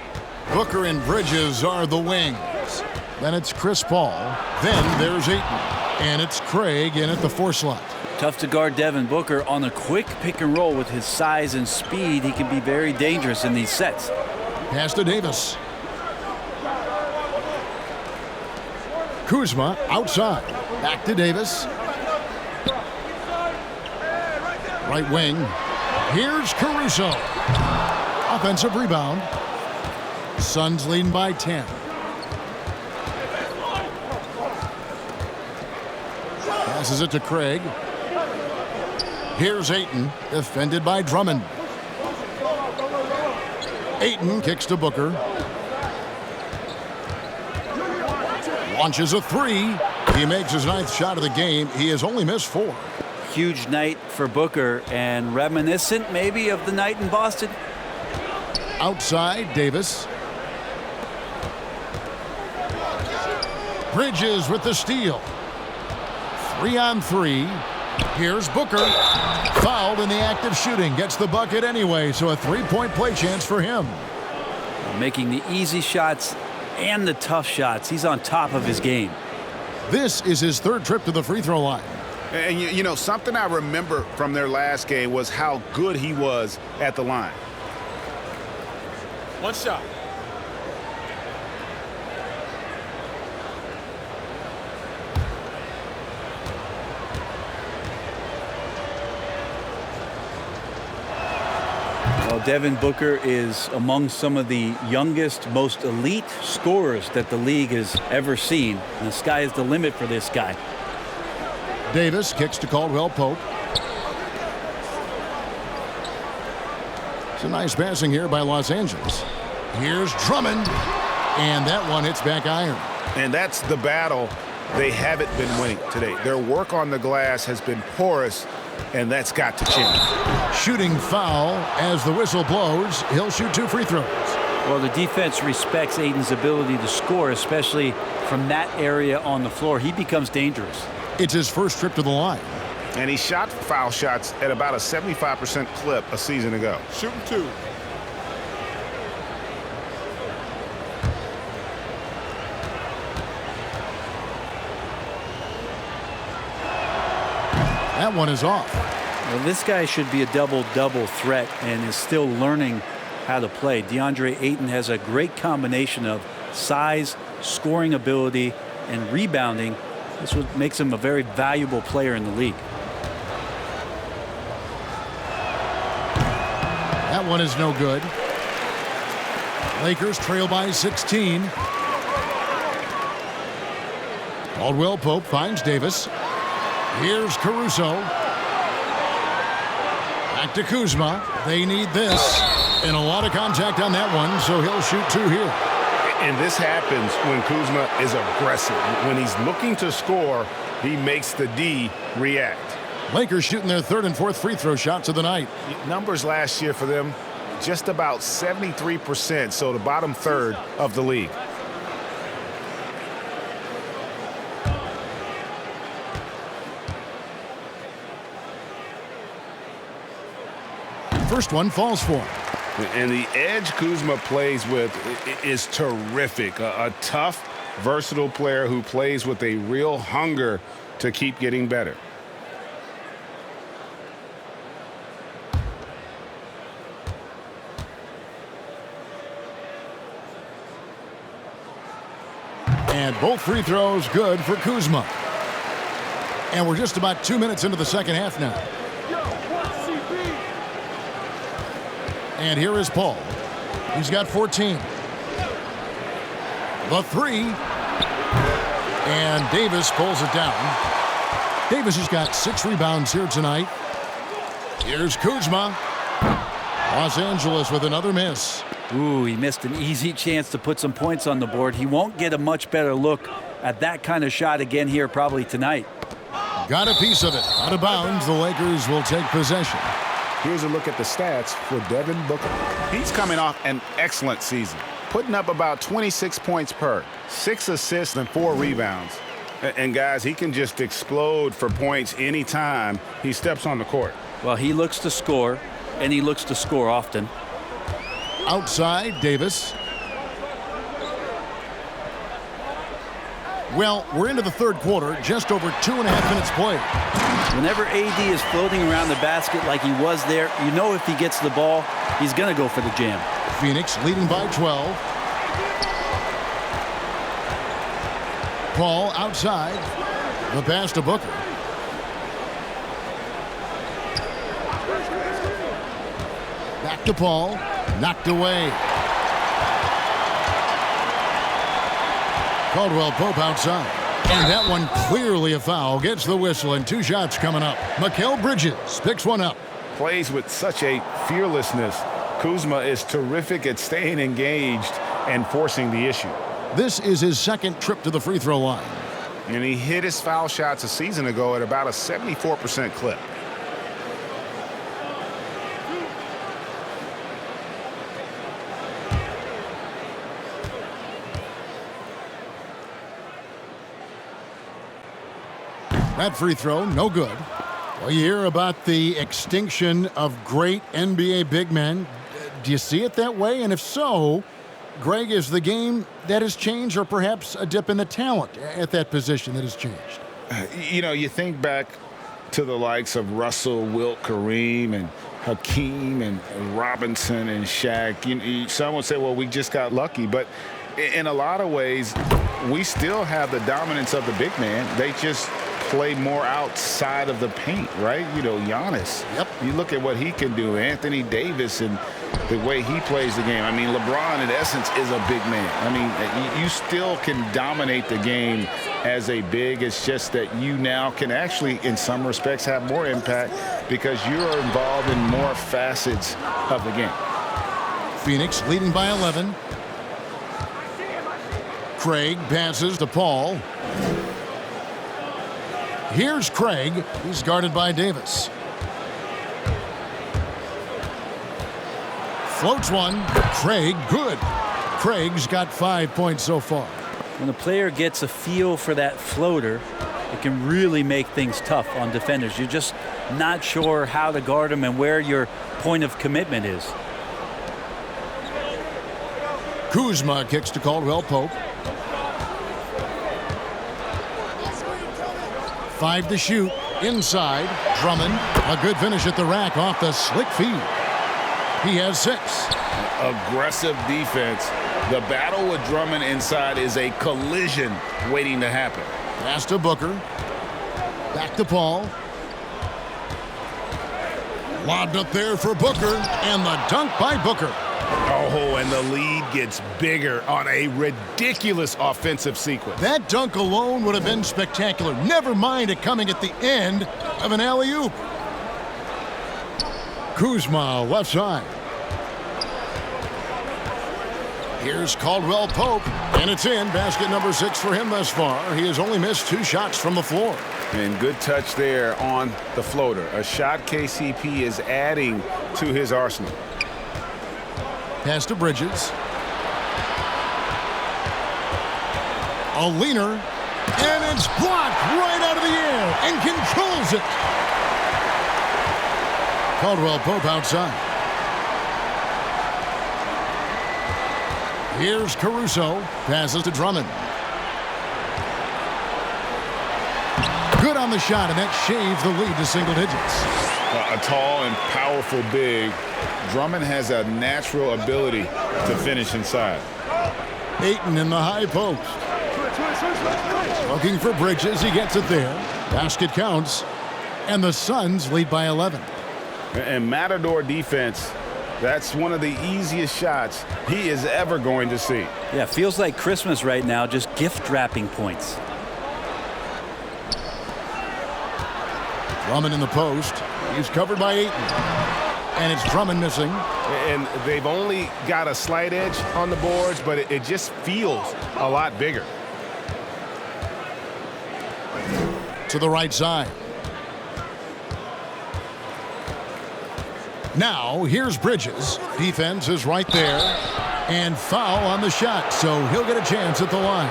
Booker and Bridges are the wings. Then it's Chris Paul. Then there's Ayton. And it's Craig in at the 4 slot. Tough to guard Devin Booker on a quick pick and roll with his size and speed. He can be very dangerous in these sets. Pass to Davis. Kuzma outside. Back to Davis. Right wing. Here's Caruso. Offensive rebound. Suns leading by 10. Passes it to Craig. Here's Ayton, defended by Drummond. Ayton kicks to Booker. Launches a 3. He makes his 9th shot of the game. He has only missed 4. Huge night for Booker, and reminiscent maybe of the night in Boston. Outside, Davis. Bridges with the steal. 3-on-3. Here's Booker. Fouled in the act of shooting. Gets the bucket anyway, so a 3-point play chance for him. Making the easy shots and the tough shots. He's on top of his game. This is his 3rd trip to the free throw line. And, you know, something I remember from their last game was how good he was at the line. 1 shot. Well, Devin Booker is among some of the youngest, most elite scorers that the league has ever seen. And the sky is the limit for this guy. Davis kicks to Caldwell Pope. It's a nice passing here by Los Angeles. Here's Drummond. And that one hits back iron. And that's the battle they haven't been winning today. Their work on the glass has been porous, and that's got to change. Shooting foul as the whistle blows. He'll shoot 2 free throws. Well, the defense respects Ayton's ability to score, especially from that area on the floor. He becomes dangerous. It's his first trip to the line. And he shot foul shots at about a 75% clip a season ago. Shooting 2. That one is off. Well, this guy should be a double-double threat and is still learning how to play. DeAndre Ayton has a great combination of size, scoring ability, and rebounding. This is what makes him a very valuable player in the league. one is no good. Lakers trail by 16. Caldwell Pope finds Davis. Here's Caruso. Back to Kuzma. They need this. And a lot of contact on that one, so he'll shoot 2 here. And this happens when Kuzma is aggressive. When he's looking to score, he makes the D react. Lakers shooting their 3rd and 4th free throw shots of the night. Numbers last year for them, just about 73%, so the bottom third of the league. First one falls for him. And the edge Kuzma plays with is terrific. A tough, versatile player who plays with a real hunger to keep getting better. And both free throws good for Kuzma. And we're just about 2 minutes into the second half now. And here is Paul. He's got 14. The 3. And Davis pulls it down. Davis has got 6 rebounds here tonight. Here's Kuzma. Los Angeles with another miss. Ooh, he missed an easy chance to put some points on the board. He won't get a much better look at that kind of shot again here probably tonight. Got a piece of it. Out of bounds, the Lakers will take possession. Here's a look at the stats for Devin Booker. He's coming off an excellent season, putting up about 26 points per, 6 assists and 4 rebounds. And guys, he can just explode for points anytime he steps on the court. Well, he looks to score, and he looks to score often. Outside, Davis. Well, we're into the 3rd quarter, just over 2.5 minutes played. Whenever AD is floating around the basket like he was there, you know if he gets the ball, he's going to go for the jam. Phoenix leading by 12. Paul outside. The pass to Booker. Back to Paul. Knocked away. Caldwell Pope outside. And that one clearly a foul. Gets the whistle and 2 shots coming up. Mikal Bridges picks one up. Plays with such a fearlessness. Kuzma is terrific at staying engaged and forcing the issue. This is his 2nd trip to the free throw line. And he hit his foul shots a season ago at about a 74% clip. That free throw, no good. Well, you hear about the extinction of great NBA big men. Do you see it that way? And if so, Greg, is the game that has changed, or perhaps a dip in the talent at that position that has changed? You know, you think back to the likes of Russell, Wilt, Kareem, and Hakeem, and Robinson, and Shaq. Some would say, well, we just got lucky. But in a lot of ways, we still have the dominance of the big man. They just play more outside of the paint, right? You know, Giannis. Yep. You look at what he can do. Anthony Davis and the way he plays the game. I mean, LeBron, in essence, is a big man. I mean, you still can dominate the game as a big. It's just that you now can actually, in some respects, have more impact because you're involved in more facets of the game. Phoenix leading by 11. Craig passes to Paul. Here's Craig. He's guarded by Davis. Floats one. Craig, good. Craig's got 5 points so far. When a player gets a feel for that floater, it can really make things tough on defenders. You're just not sure how to guard them and where your point of commitment is. Kuzma kicks to Caldwell Pope. 5 to shoot. Inside. Drummond. A good finish at the rack off the slick feed. He has 6. Aggressive defense. The battle with Drummond inside is a collision waiting to happen. Pass to Booker. Back to Paul. Lobbed up there for Booker, and the dunk by Booker. Oh, and the lead gets bigger on a ridiculous offensive sequence. That dunk alone would have been spectacular. Never mind it coming at the end of an alley-oop. Kuzma, left side. Here's Caldwell Pope, and it's in. Basket number 6 for him thus far. He has only missed 2 shots from the floor. And good touch there on the floater. A shot KCP is adding to his arsenal. Pass to Bridges. A leaner, and it's blocked right out of the air and controls it. Caldwell Pope outside. Here's Caruso. Passes to Drummond. Good on the shot, and that shaves the lead to single digits. A tall and powerful big. Drummond has a natural ability to finish inside. Ayton in the high post. Looking for Bridges. He gets it there. Basket counts. And the Suns lead by 11. And Matador defense, that's one of the easiest shots he is ever going to see. Yeah, feels like Christmas right now, just gift wrapping points. Drummond in the post. He's covered by Ayton. And it's Drummond missing. And they've only got a slight edge on the boards, but it just feels a lot bigger. To the right side. Now, here's Bridges. Defense is right there. And foul on the shot, so he'll get a chance at the line.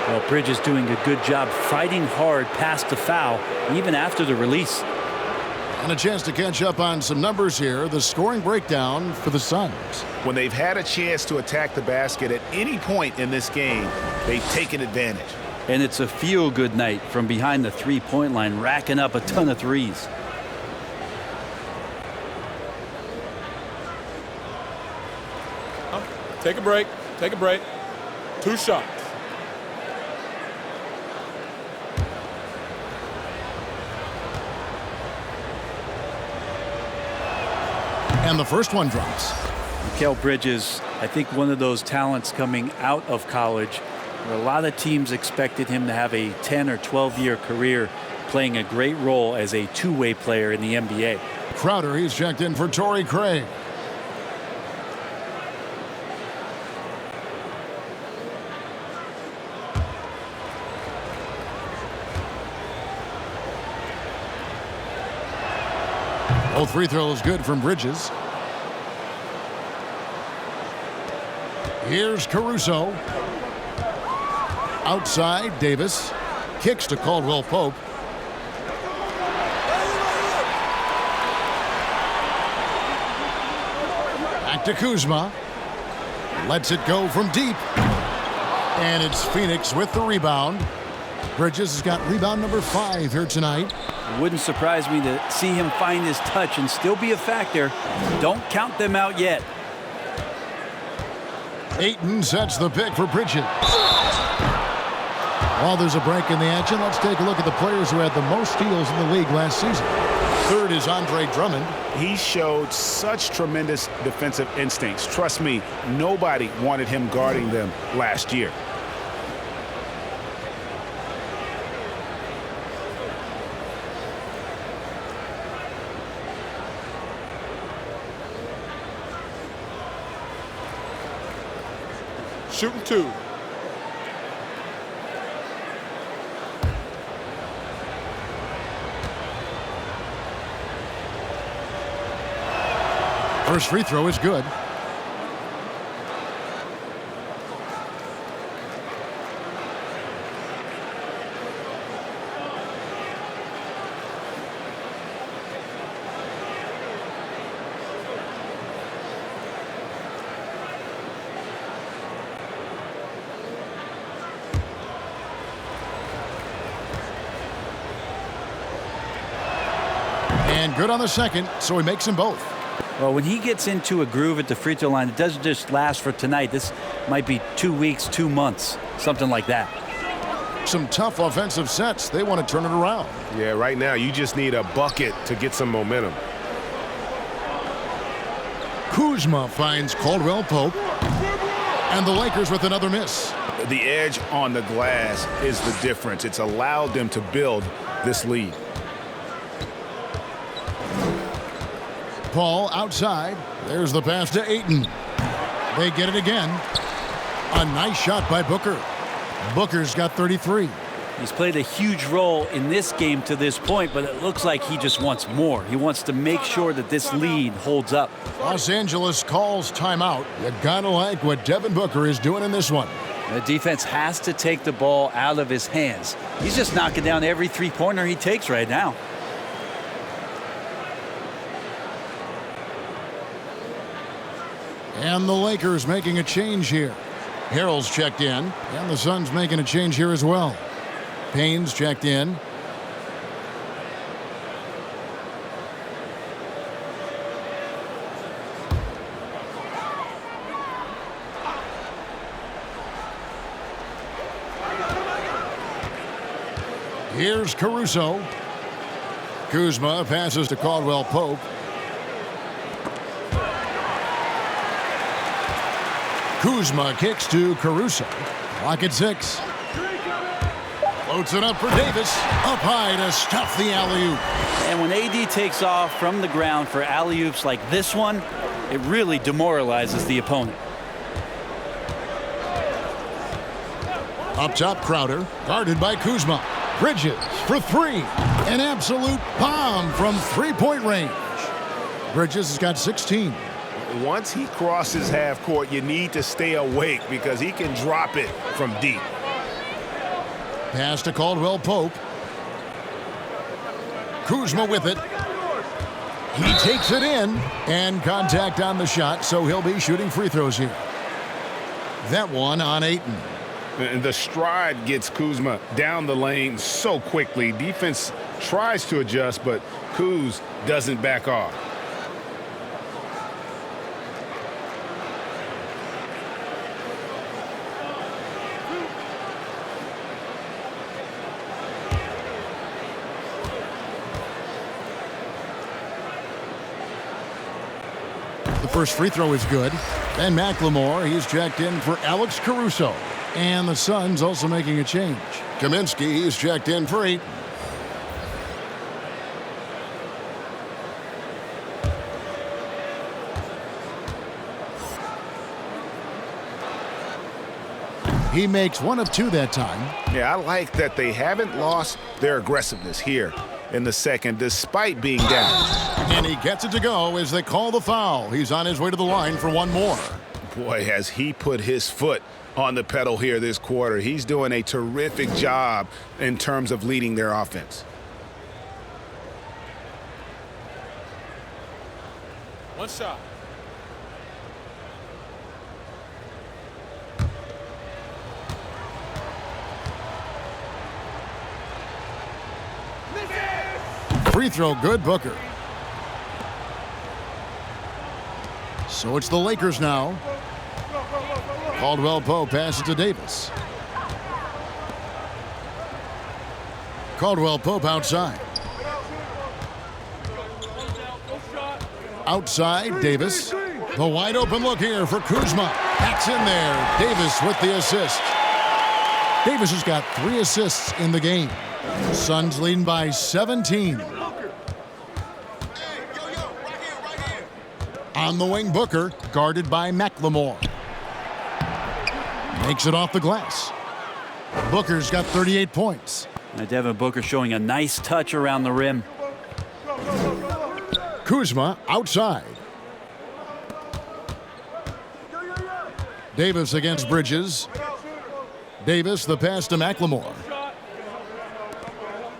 Well, Bridges doing a good job fighting hard past the foul, even after the release. And a chance to catch up on some numbers here. The scoring breakdown for the Suns. When they've had a chance to attack the basket at any point in this game, they've taken advantage. And it's a feel-good night from behind the three-point line, racking up a ton of threes. Take a break. Take a break. 2 shots. And the first one drops. Mikal Bridges, I think one of those talents coming out of college where a lot of teams expected him to have a 10 or 12-year career playing a great role as a two-way player in the NBA. Crowder, he's checked in for Torrey Craig. Both free throws good from Bridges. Here's Caruso. Outside, Davis. Kicks to Caldwell Pope. Back to Kuzma. Lets it go from deep. And it's Phoenix with the rebound. Bridges has got rebound number 5 here tonight. It wouldn't surprise me to see him find his touch and still be a factor. Don't count them out yet. Ayton sets the pick for Bridges. While there's a break in the action, let's take a look at the players who had the most steals in the league last season. Third is Andre Drummond. He showed such tremendous defensive instincts. Trust me, nobody wanted him guarding them last year. Shooting 2. First free throw is good. And good on the second, so he makes them both. Well, when he gets into a groove at the free throw line, it doesn't just last for tonight. This might be 2 weeks, 2 months, something like that. some tough offensive sets. They want to turn it around. Yeah, right now you just need a bucket to get some momentum. Kuzma finds Caldwell Pope. And the Lakers with another miss. The edge on the glass is the difference. It's allowed them to build this lead. Paul outside. There's the pass to Ayton. They get it again. A nice shot by Booker. Booker's got 33. He's played a huge role in this game to this point, but it looks like he just wants more. He wants to make sure that this lead holds up. Los Angeles calls timeout. You gotta like what Devin Booker is doing in this one. The defense has to take the ball out of his hands. He's just knocking down every three-pointer he takes right now. And the Lakers making a change here. Harrell's checked in, and the Suns making a change here as well. Payne's checked in. Here's Caruso. Kuzma passes to Caldwell Pope. Kuzma kicks to Caruso. Clock at 6. Floats it up for Davis. Up high to stuff the alley-oop. And when AD takes off from the ground for alley-oops like this one, it really demoralizes the opponent. Up top, Crowder, guarded by Kuzma. Bridges for 3. An absolute bomb from three-point range. Bridges has got 16. Once he crosses half court, you need to stay awake because he can drop it from deep. Pass to Caldwell Pope. Kuzma with it. He takes it in, and contact on the shot, so he'll be shooting free throws here. That one on Ayton. And the stride gets Kuzma down the lane so quickly. Defense tries to adjust, but Kuz doesn't back off. First free throw is good. And McLemore, he's checked in for Alex Caruso. And the Suns also making a change. Kaminsky, he's checked in for 8. He makes 1 of 2 that time. Yeah, I like that they haven't lost their aggressiveness here in the second, despite being down. And he gets it to go as they call the foul. He's on his way to the line for 1 more. Boy, has he put his foot on the pedal here this quarter. He's doing a terrific job in terms of leading their offense. One shot. Free throw good, Booker. So it's the Lakers now. Caldwell Pope passes to Davis. Caldwell Pope outside. Outside, Davis. The wide open look here for Kuzma. That's in there. Davis with the assist. Davis has got 3 assists in the game. Suns leading by 17. On the wing, Booker, guarded by McLemore. Makes it off the glass. Booker's got 38 points. Now Devin Booker showing a nice touch around the rim. Kuzma outside. Davis against Bridges. Davis, the pass to McLemore.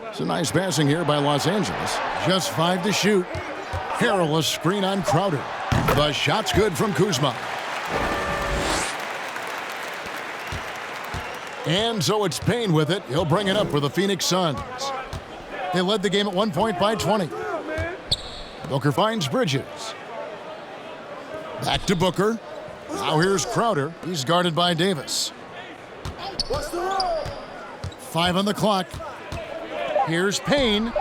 It's a nice passing here by Los Angeles. Just 5 to shoot. Harrell, a screen on Crowder. The shot's good from Kuzma. And so it's Payne with it. He'll bring it up for the Phoenix Suns. They led the game at 1 point by 20. Booker finds Bridges. Back to Booker. Now here's Crowder. He's guarded by Davis. 5 on the clock. Here's Payne.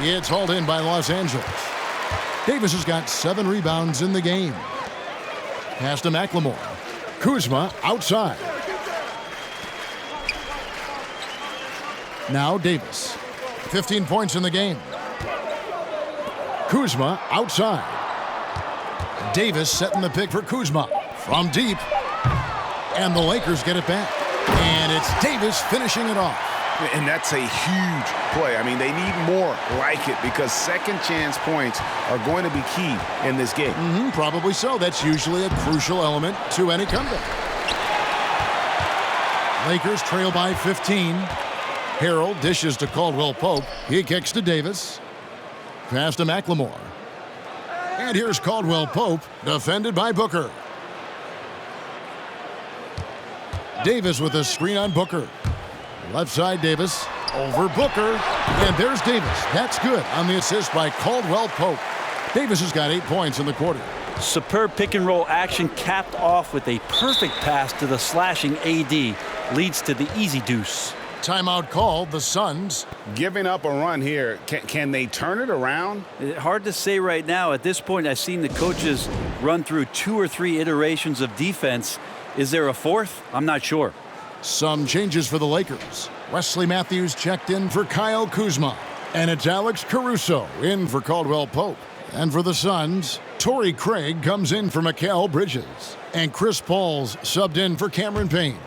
It's hauled in by Los Angeles. Davis has got 7 rebounds in the game. Pass to McLemore. Kuzma outside. Now Davis. 15 points in the game. Kuzma outside. Davis setting the pick for Kuzma. From deep. And the Lakers get it back. And it's Davis finishing it off. And that's a huge play. I mean, they need more like it because second chance points are going to be key in this game. Probably so. That's usually a crucial element to any comeback. Lakers trail by 15. Harrell dishes to Caldwell Pope. He kicks to Davis. Pass to McLemore. And here's Caldwell Pope, defended by Booker. Davis with a screen on Booker. Left side Davis over Booker. And there's Davis. That's good on the assist by Caldwell Pope. Davis has got 8 points in the quarter. Superb pick and roll action capped off with a perfect pass to the slashing AD. Leads to the easy deuce. Timeout called. The Suns giving up a run here. Can they turn it around? Hard to say right now. At this point, I've seen the coaches run through 2 or 3 iterations of defense. Is there a fourth? I'm not sure. Some changes for the Lakers. Wesley Matthews checked in for Kyle Kuzma. And it's Alex Caruso in for Caldwell Pope. And for the Suns, Torrey Craig comes in for Mikal Bridges. And Chris Paul's subbed in for Cameron Payne.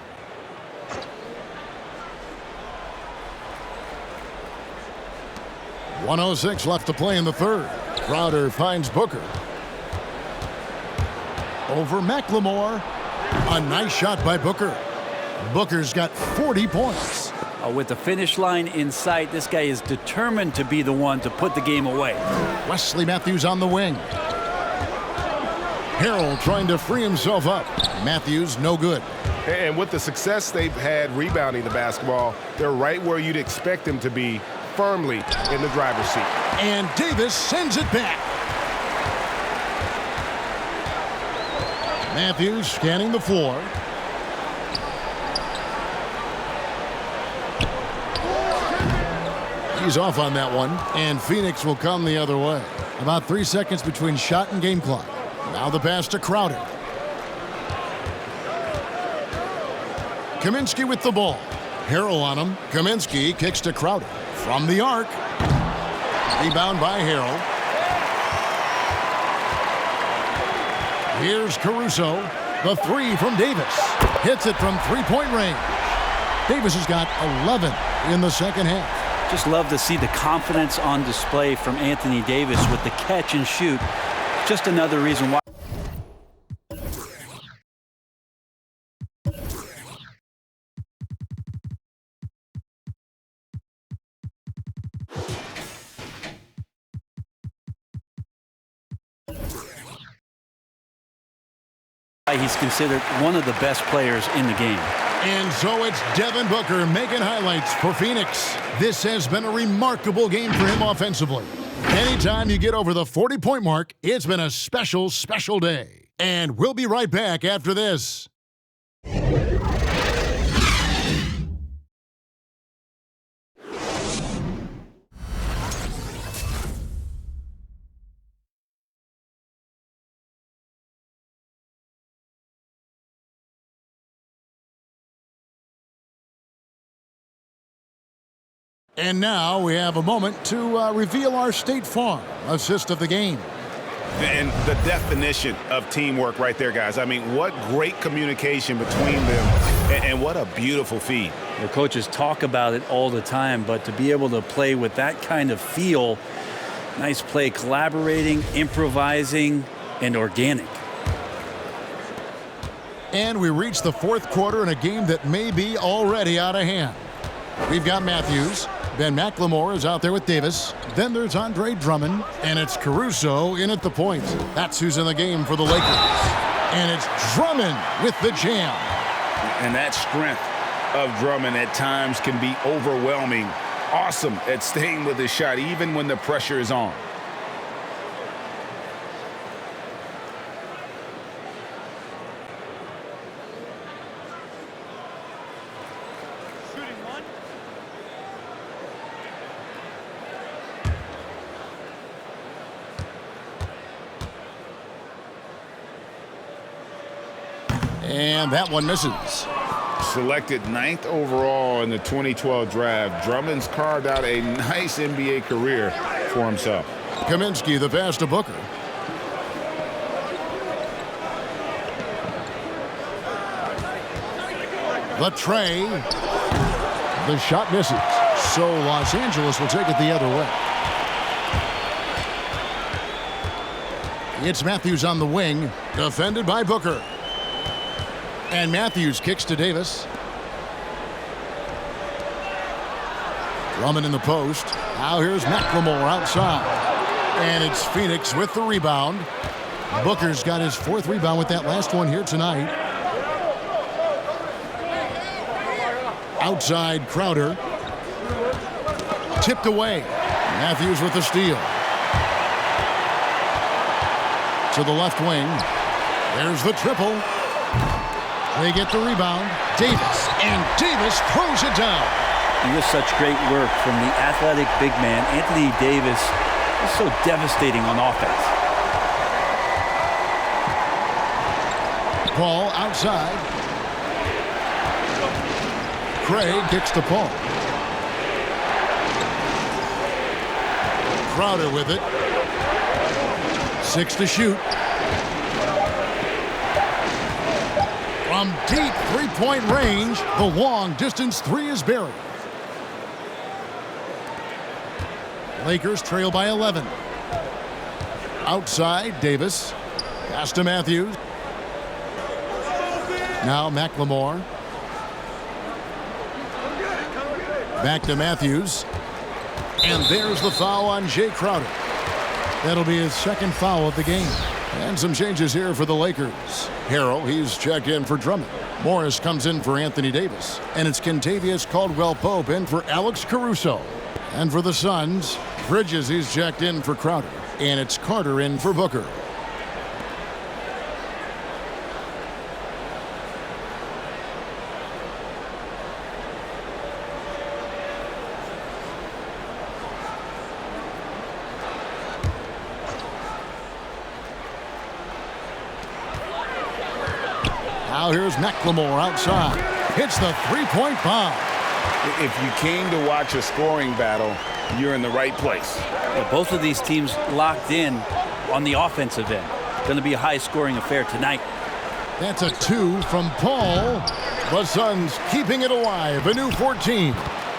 .106 left to play in the third. Crowder finds Booker. Over McLemore. A nice shot by Booker. Booker's got 40 points. With the finish line in sight, this guy is determined to be the one to put the game away. Wesley Matthews on the wing. Harrell trying to free himself up. Matthews no good. And with the success they've had rebounding the basketball, they're right where you'd expect them to be, firmly in the driver's seat. And Davis sends it back. Matthews scanning the floor. He's off on that one, and Phoenix will come the other way. About 3 seconds between shot and game clock. Now the pass to Crowder. Kaminsky with the ball. Harrell on him. Kaminsky kicks to Crowder. From the arc. Rebound by Harrell. Here's Caruso. The 3 from Davis. Hits it from 3-point range. Davis has got 11 in the second half. Just love to see the confidence on display from Anthony Davis with the catch and shoot. Just another reason why. He's considered one of the best players in the game. And so it's Devin Booker making highlights for Phoenix. This has been a remarkable game for him offensively. Anytime you get over the 40-point mark, it's been a special, special day. And we'll be right back after this. And now we have a moment to reveal our State Farm assist of the game. And the definition of teamwork right there, guys. I mean, what great communication between them, and what a beautiful feed. The coaches talk about it all the time, but to be able to play with that kind of feel, nice play, collaborating, improvising, and organic. And we reach the fourth quarter in a game that may be already out of hand. We've got Matthews. Ben McLemore is out there with Davis. Then there's Andre Drummond. And it's Caruso in at the point. That's who's in the game for the Lakers. And it's Drummond with the jam. And that strength of Drummond at times can be overwhelming. Awesome at staying with his shot even when the pressure is on. Shooting 1. And that one misses. Selected 9th overall in the 2012 draft, Drummond's carved out a nice NBA career for himself. Kaminsky, the pass to Booker. The tray. The shot misses. So Los Angeles will take it the other way. It's Matthews on the wing, defended by Booker. And Matthews kicks to Davis. Drummond in the post. Now here's McLemore outside. And it's Phoenix with the rebound. Booker's got his 4th rebound with that last one here tonight. Outside Crowder. Tipped away. Matthews with the steal. To the left wing. There's the triple. They get the rebound. Davis. And Davis throws it down. And just such great work from the athletic big man, Anthony Davis. It's so devastating on offense. Paul outside. Craig kicks to Paul. Crowder with it. 6 to shoot. From deep three-point range, the long distance 3 is buried. Lakers trail by 11. Outside, Davis. Pass to Matthews. Now McLemore. Back to Matthews. And there's the foul on Jay Crowder. That'll be his 2nd foul of the game. And some changes here for the Lakers. Harrell, he's checked in for Drummond. Morris comes in for Anthony Davis. And it's Kentavious Caldwell-Pope in for Alex Caruso. And for the Suns, Bridges, he's checked in for Crowder. And it's Carter in for Booker. Now here's McLemore outside. Hits the three-point bomb. If you came to watch a scoring battle, you're in the right place. Yeah, both of these teams locked in on the offensive end. Going to be a high-scoring affair tonight. That's a 2 from Paul. The Suns keeping it alive. A new 14.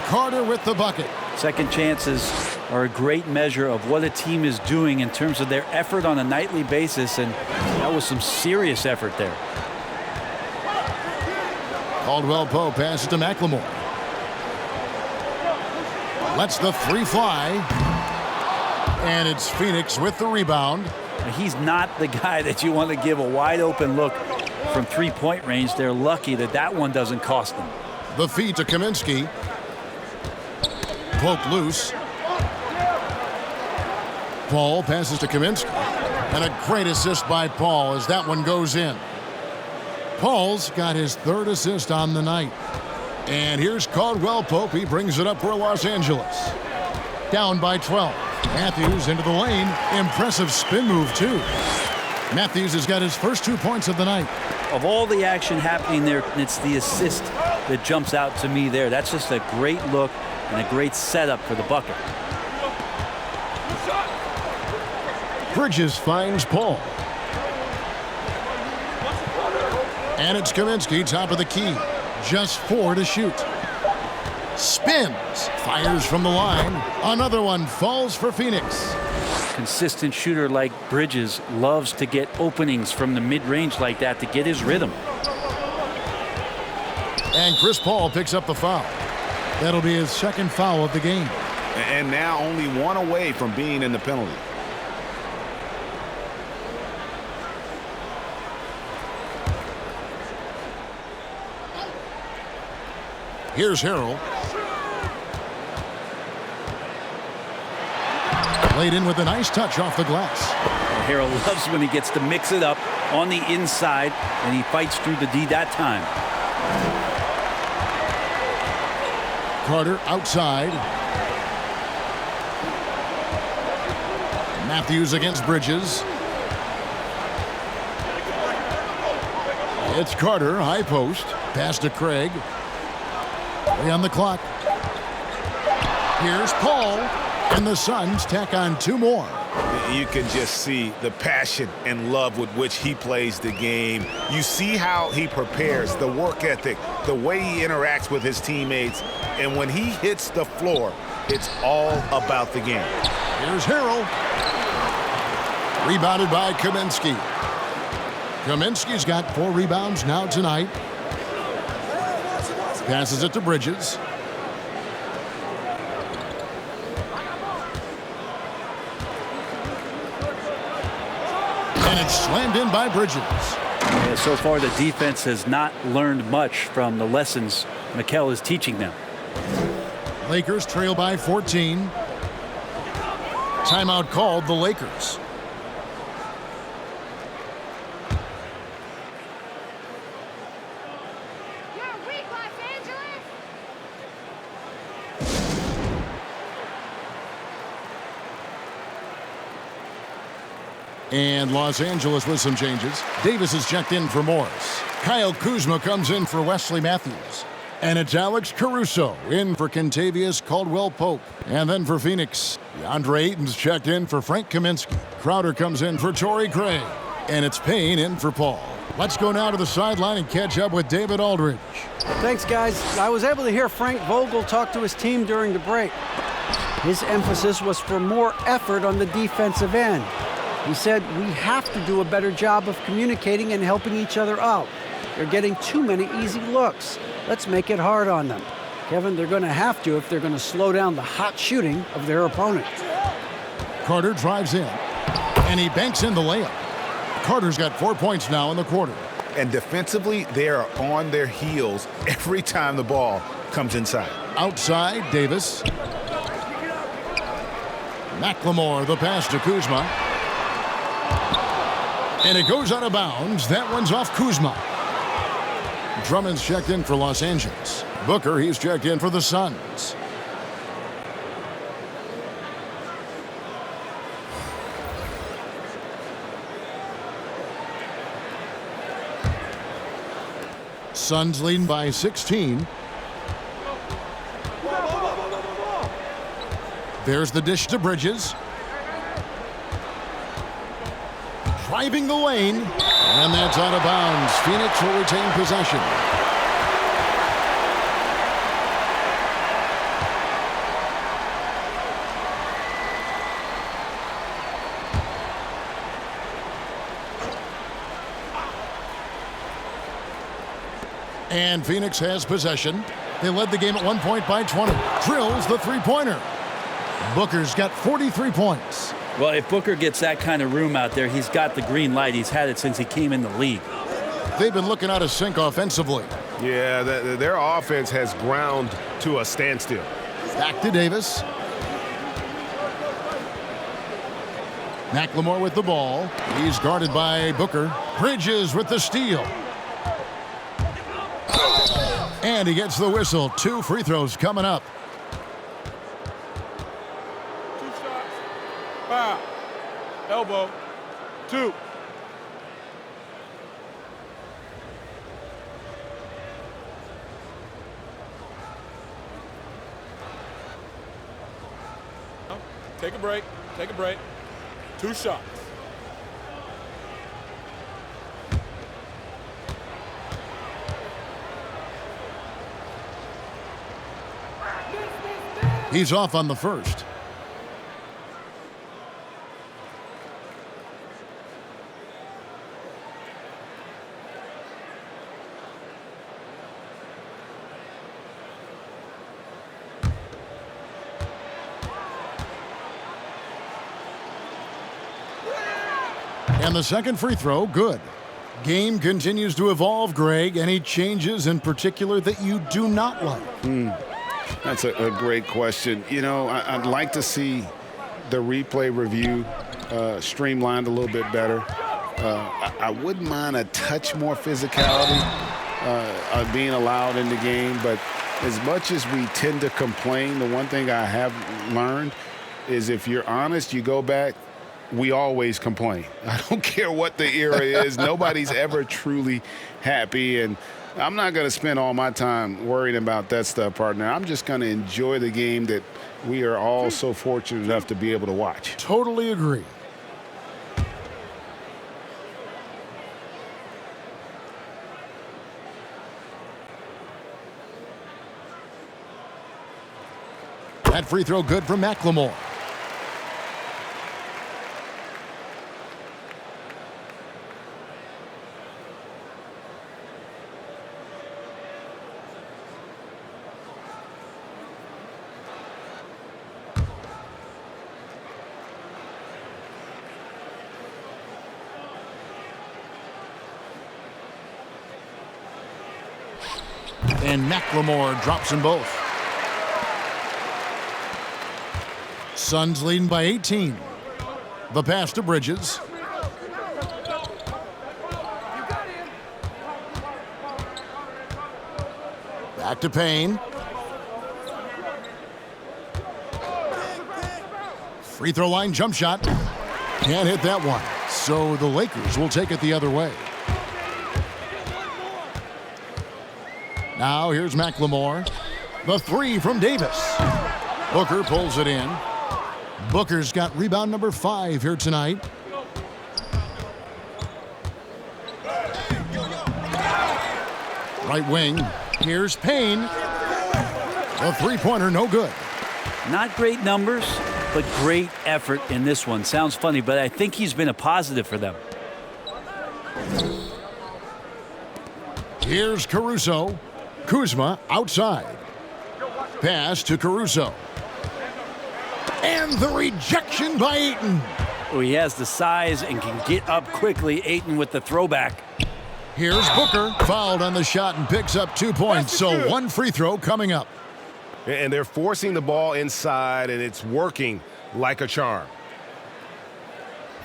Carter with the bucket. Second chances are a great measure of what a team is doing in terms of their effort on a nightly basis, and that was some serious effort there. Caldwell-Pope passes to McLemore. Lets the 3 fly. And it's Phoenix with the rebound. He's not the guy that you want to give a wide open look from three-point range. They're lucky that that one doesn't cost them. The feed to Kaminsky. Pope loose. Paul passes to Kaminsky. And a great assist by Paul as that one goes in. Paul's got his 3rd assist on the night. And here's Caldwell-Pope. He brings it up for Los Angeles. Down by 12. Matthews into the lane. Impressive spin move, too. Matthews has got his first 2 points of the night. Of all the action happening there, it's the assist that jumps out to me there. That's just a great look and a great setup for the bucket. Bridges finds Paul. And it's Kaminsky, top of the key. Just 4 to shoot. Spins. Fires from the line. Another one falls for Phoenix. Consistent shooter like Bridges loves to get openings from the mid-range like that to get his rhythm. And Chris Paul picks up the foul. That'll be his 2nd foul of the game. And now only 1 away from being in the penalty. Here's Harrell. Laid in with a nice touch off the glass. Harrell loves when he gets to mix it up on the inside, and he fights through the D that time. Carter outside. Matthews against Bridges. It's Carter, high post. Pass to Craig. 3 on the clock. Here's Paul. And the Suns tack on 2 more. You can just see the passion and love with which he plays the game. You see how he prepares, the work ethic, the way he interacts with his teammates. And when he hits the floor, it's all about the game. Here's Harrell. Rebounded by Kaminsky. Kaminsky's got 4 rebounds now tonight. Passes it to Bridges. And it's slammed in by Bridges. Yeah, so far, the defense has not learned much from the lessons Mikel is teaching them. Lakers trail by 14. Timeout called the Lakers. And Los Angeles with some changes. Davis is checked in for Morris. Kyle Kuzma comes in for Wesley Matthews. And it's Alex Caruso in for Kentavious Caldwell-Pope. And then for Phoenix, DeAndre Ayton's checked in for Frank Kaminsky. Crowder comes in for Torrey Craig. And it's Payne in for Paul. Let's go now to the sideline and catch up with David Aldridge. Thanks, guys. I was able to hear Frank Vogel talk to his team during the break. His emphasis was for more effort on the defensive end. He said we have to do a better job of communicating and helping each other out. They're getting too many easy looks. Let's make it hard on them. Kevin, they're going to have to if they're going to slow down the hot shooting of their opponent. Carter drives in, and he banks in the layup. Carter's got 4 points now in the quarter. And defensively, they are on their heels every time the ball comes inside. Outside, Davis. McLemore, the pass to Kuzma. And it goes out of bounds. That one's off Kuzma. Drummond's checked in for Los Angeles. Booker, he's checked in for the Suns. Suns leading by 16. There's the dish to Bridges. Driving the lane, and that's out of bounds. Phoenix will retain possession. And Phoenix has possession. They led the game at 1 point by 20. Drills the three-pointer. Booker's got 43 points. Well, if Booker gets that kind of room out there, he's got the green light. He's had it since he came in the league. They've been looking out of sync offensively. Yeah, their offense has ground to a standstill. Back to Davis. McLemore with the ball. He's guarded by Booker. Bridges with the steal. And he gets the whistle. 2 free throws coming up. Foul. Elbow. 2. Take a break. Take a break. 2 shots. He's off on the first. And the second free throw, good. Game continues to evolve, Greg. Any changes in particular that you do not like? That's a great question. You know, I'd like to see the replay review streamlined a little bit better. I wouldn't mind a touch more physicality being allowed in the game, but as much as we tend to complain, the one thing I have learned is if you're honest, you go back, we always complain. I don't care what the era is. Nobody's ever truly happy. And I'm not going to spend all my time worrying about that stuff, partner. I'm just going to enjoy the game that we are all so fortunate enough to be able to watch. Totally agree. That free throw good from McLemore. And McLemore drops them both. Suns leading by 18. The pass to Bridges. Back to Payne. Free throw line jump shot. Can't hit that one. So the Lakers will take it the other way. Now here's McLemore. The three from Davis. Booker pulls it in. Booker's got rebound number 5 here tonight. Right wing. Here's Payne. The three-pointer, no good. Not great numbers, but great effort in this one. Sounds funny, but I think he's been a positive for them. Here's Caruso. Kuzma outside. Pass to Caruso. And the rejection by Ayton. Oh, he has the size and can get up quickly. Ayton with the throwback. Here's Booker. Fouled on the shot and picks up 2 points. So one free throw coming up. And they're forcing the ball inside, and it's working like a charm.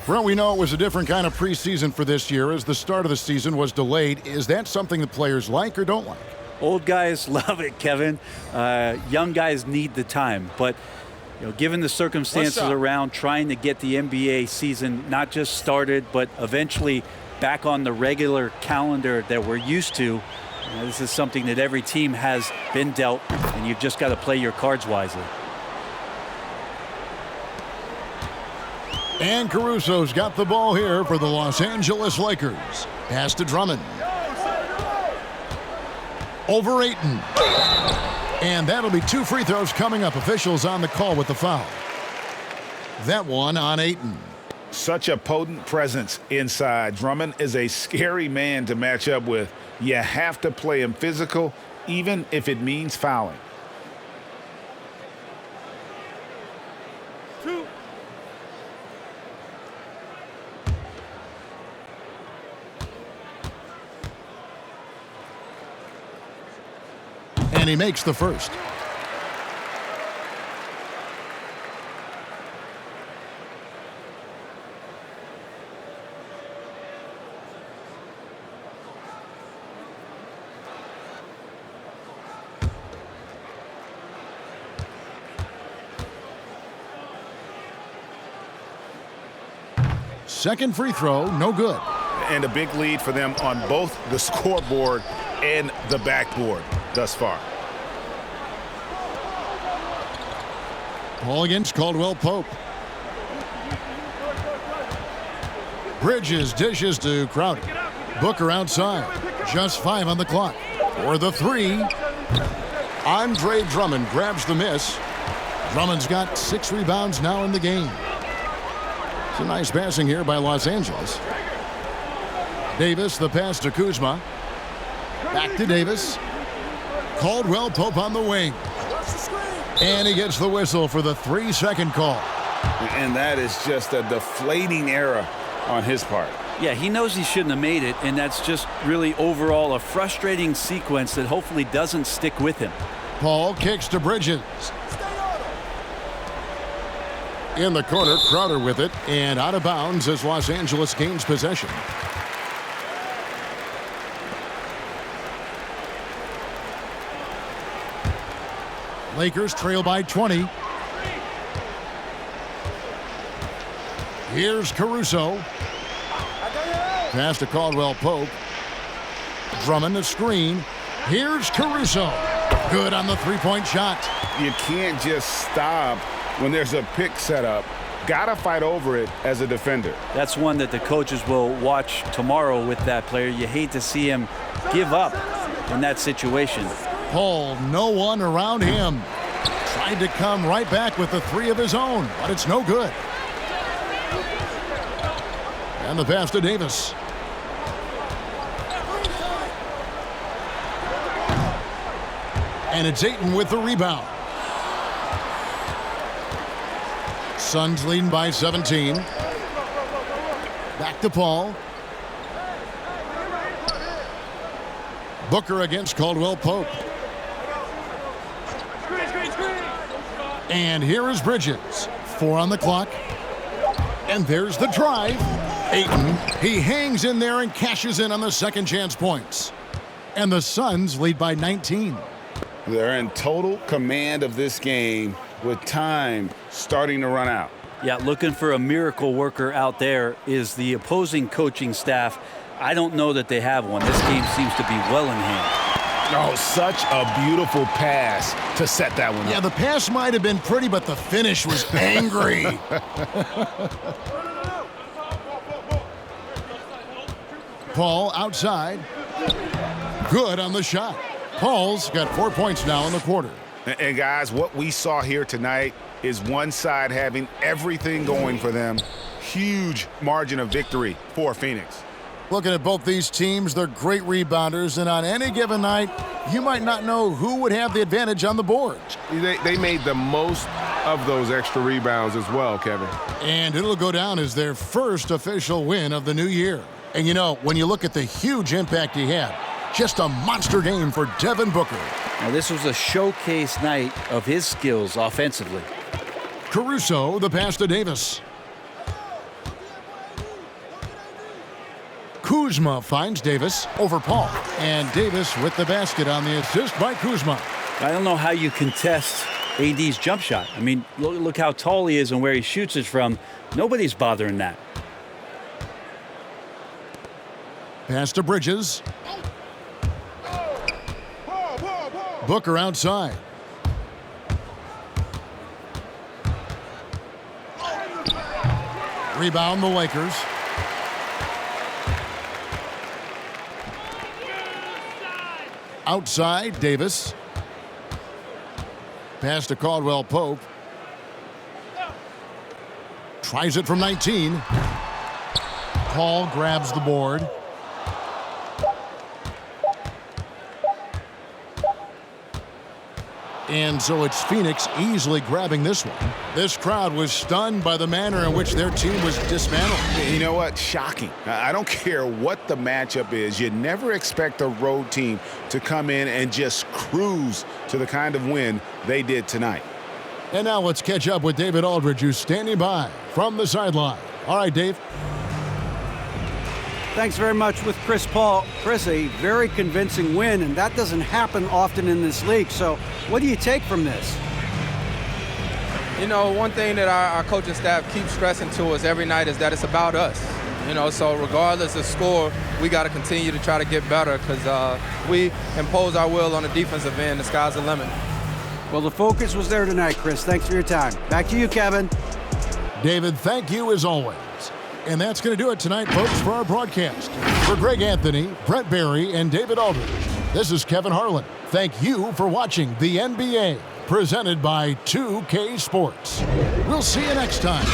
Well, we know it was a different kind of preseason for this year as the start of the season was delayed. Is that something the players like or don't like? Old guys love it, Kevin. Young guys need the time. But, you know, given the circumstances around trying to get the NBA season not just started, but eventually back on the regular calendar that we're used to, this is something that every team has been dealt, and you've just got to play your cards wisely. And Caruso's got the ball here for the Los Angeles Lakers. Pass to Drummond. Over Ayton. And that'll be 2 free throws coming up. Officials on the call with the foul. That one on Ayton. Such a potent presence inside. Drummond is a scary man to match up with. You have to play him physical, even if it means fouling. And he makes the first. Second free throw, no good. And a big lead for them on both the scoreboard and the backboard thus far. Ball against Caldwell Pope. Bridges dishes to Crowder. Booker outside. Just 5 on the clock. For the 3. Andre Drummond grabs the miss. Drummond's got 6 rebounds now in the game. It's a nice passing here by Los Angeles. Davis, the pass to Kuzma. Back to Davis. Caldwell Pope on the wing. And he gets the whistle for the 3-second call. And that is just a deflating error on his part. Yeah, he knows he shouldn't have made it, and that's just really overall a frustrating sequence that hopefully doesn't stick with him. Paul kicks to Bridges. In the corner, Crowder with it, and out of bounds as Los Angeles gains possession. Lakers trail by 20. Here's Caruso. Pass to Caldwell Pope. Drummond the screen. Here's Caruso. Good on the three-point shot. You can't just stop when there's a pick set up. Gotta fight over it as a defender. That's one that the coaches will watch tomorrow with that player. You hate to see him give up in that situation. Paul, no one around him. Tried to come right back with the three of his own, but it's no good. And the pass to Davis. And it's Ayton with the rebound. Suns leading by 17. Back to Paul. Booker against Caldwell Pope. And here is Bridges. 4 on the clock. And there's the drive. Ayton, he hangs in there and cashes in on the second chance points. And the Suns lead by 19. They're in total command of this game with time starting to run out. Yeah, looking for a miracle worker out there is the opposing coaching staff. I don't know that they have one. This game seems to be well in hand. Oh, such a beautiful pass to set that one up. Yeah, the pass might have been pretty, but the finish was angry. Paul outside. Good on the shot. Paul's got 4 points now in the quarter. And guys, what we saw here tonight is one side having everything going for them. Huge margin of victory for Phoenix. Looking at both these teams, they're great rebounders, and on any given night, you might not know who would have the advantage on the board. They made the most of those extra rebounds as well, Kevin. And it'll go down as their first official win of the new year. And you know, when you look at the huge impact he had, just a monster game for Devin Booker. Now, this was a showcase night of his skills offensively. Caruso, the pass to Davis. Kuzma finds Davis over Paul. And Davis with the basket on the assist by Kuzma. I don't know how you contest AD's jump shot. I mean, look how tall he is and where he shoots it from. Nobody's bothering that. Pass to Bridges. Booker outside. Rebound the Lakers. Outside, Davis. Pass to Caldwell Pope. Tries it from 19. Paul grabs the board. And so it's Phoenix easily grabbing this one. This crowd was stunned by the manner in which their team was dismantled. You know what? Shocking. I don't care what the matchup is. You never expect a road team to come in and just cruise to the kind of win they did tonight. And now let's catch up with David Aldridge, who's standing by from the sideline. All right, Dave. Thanks very much with Chris Paul. Chris, a very convincing win, and that doesn't happen often in this league. So what do you take from this? You know, one thing that our coaching staff keeps stressing to us every night is that it's about us. You know, so regardless of score, we got to continue to try to get better because we impose our will on the defensive end. The sky's the limit. Well, the focus was there tonight, Chris. Thanks for your time. Back to you, Kevin. David, thank you as always. And that's going to do it tonight, folks, for our broadcast. For Greg Anthony, Brett Barry, and David Aldridge, this is Kevin Harlan. Thank you for watching the NBA, presented by 2K Sports. We'll see you next time.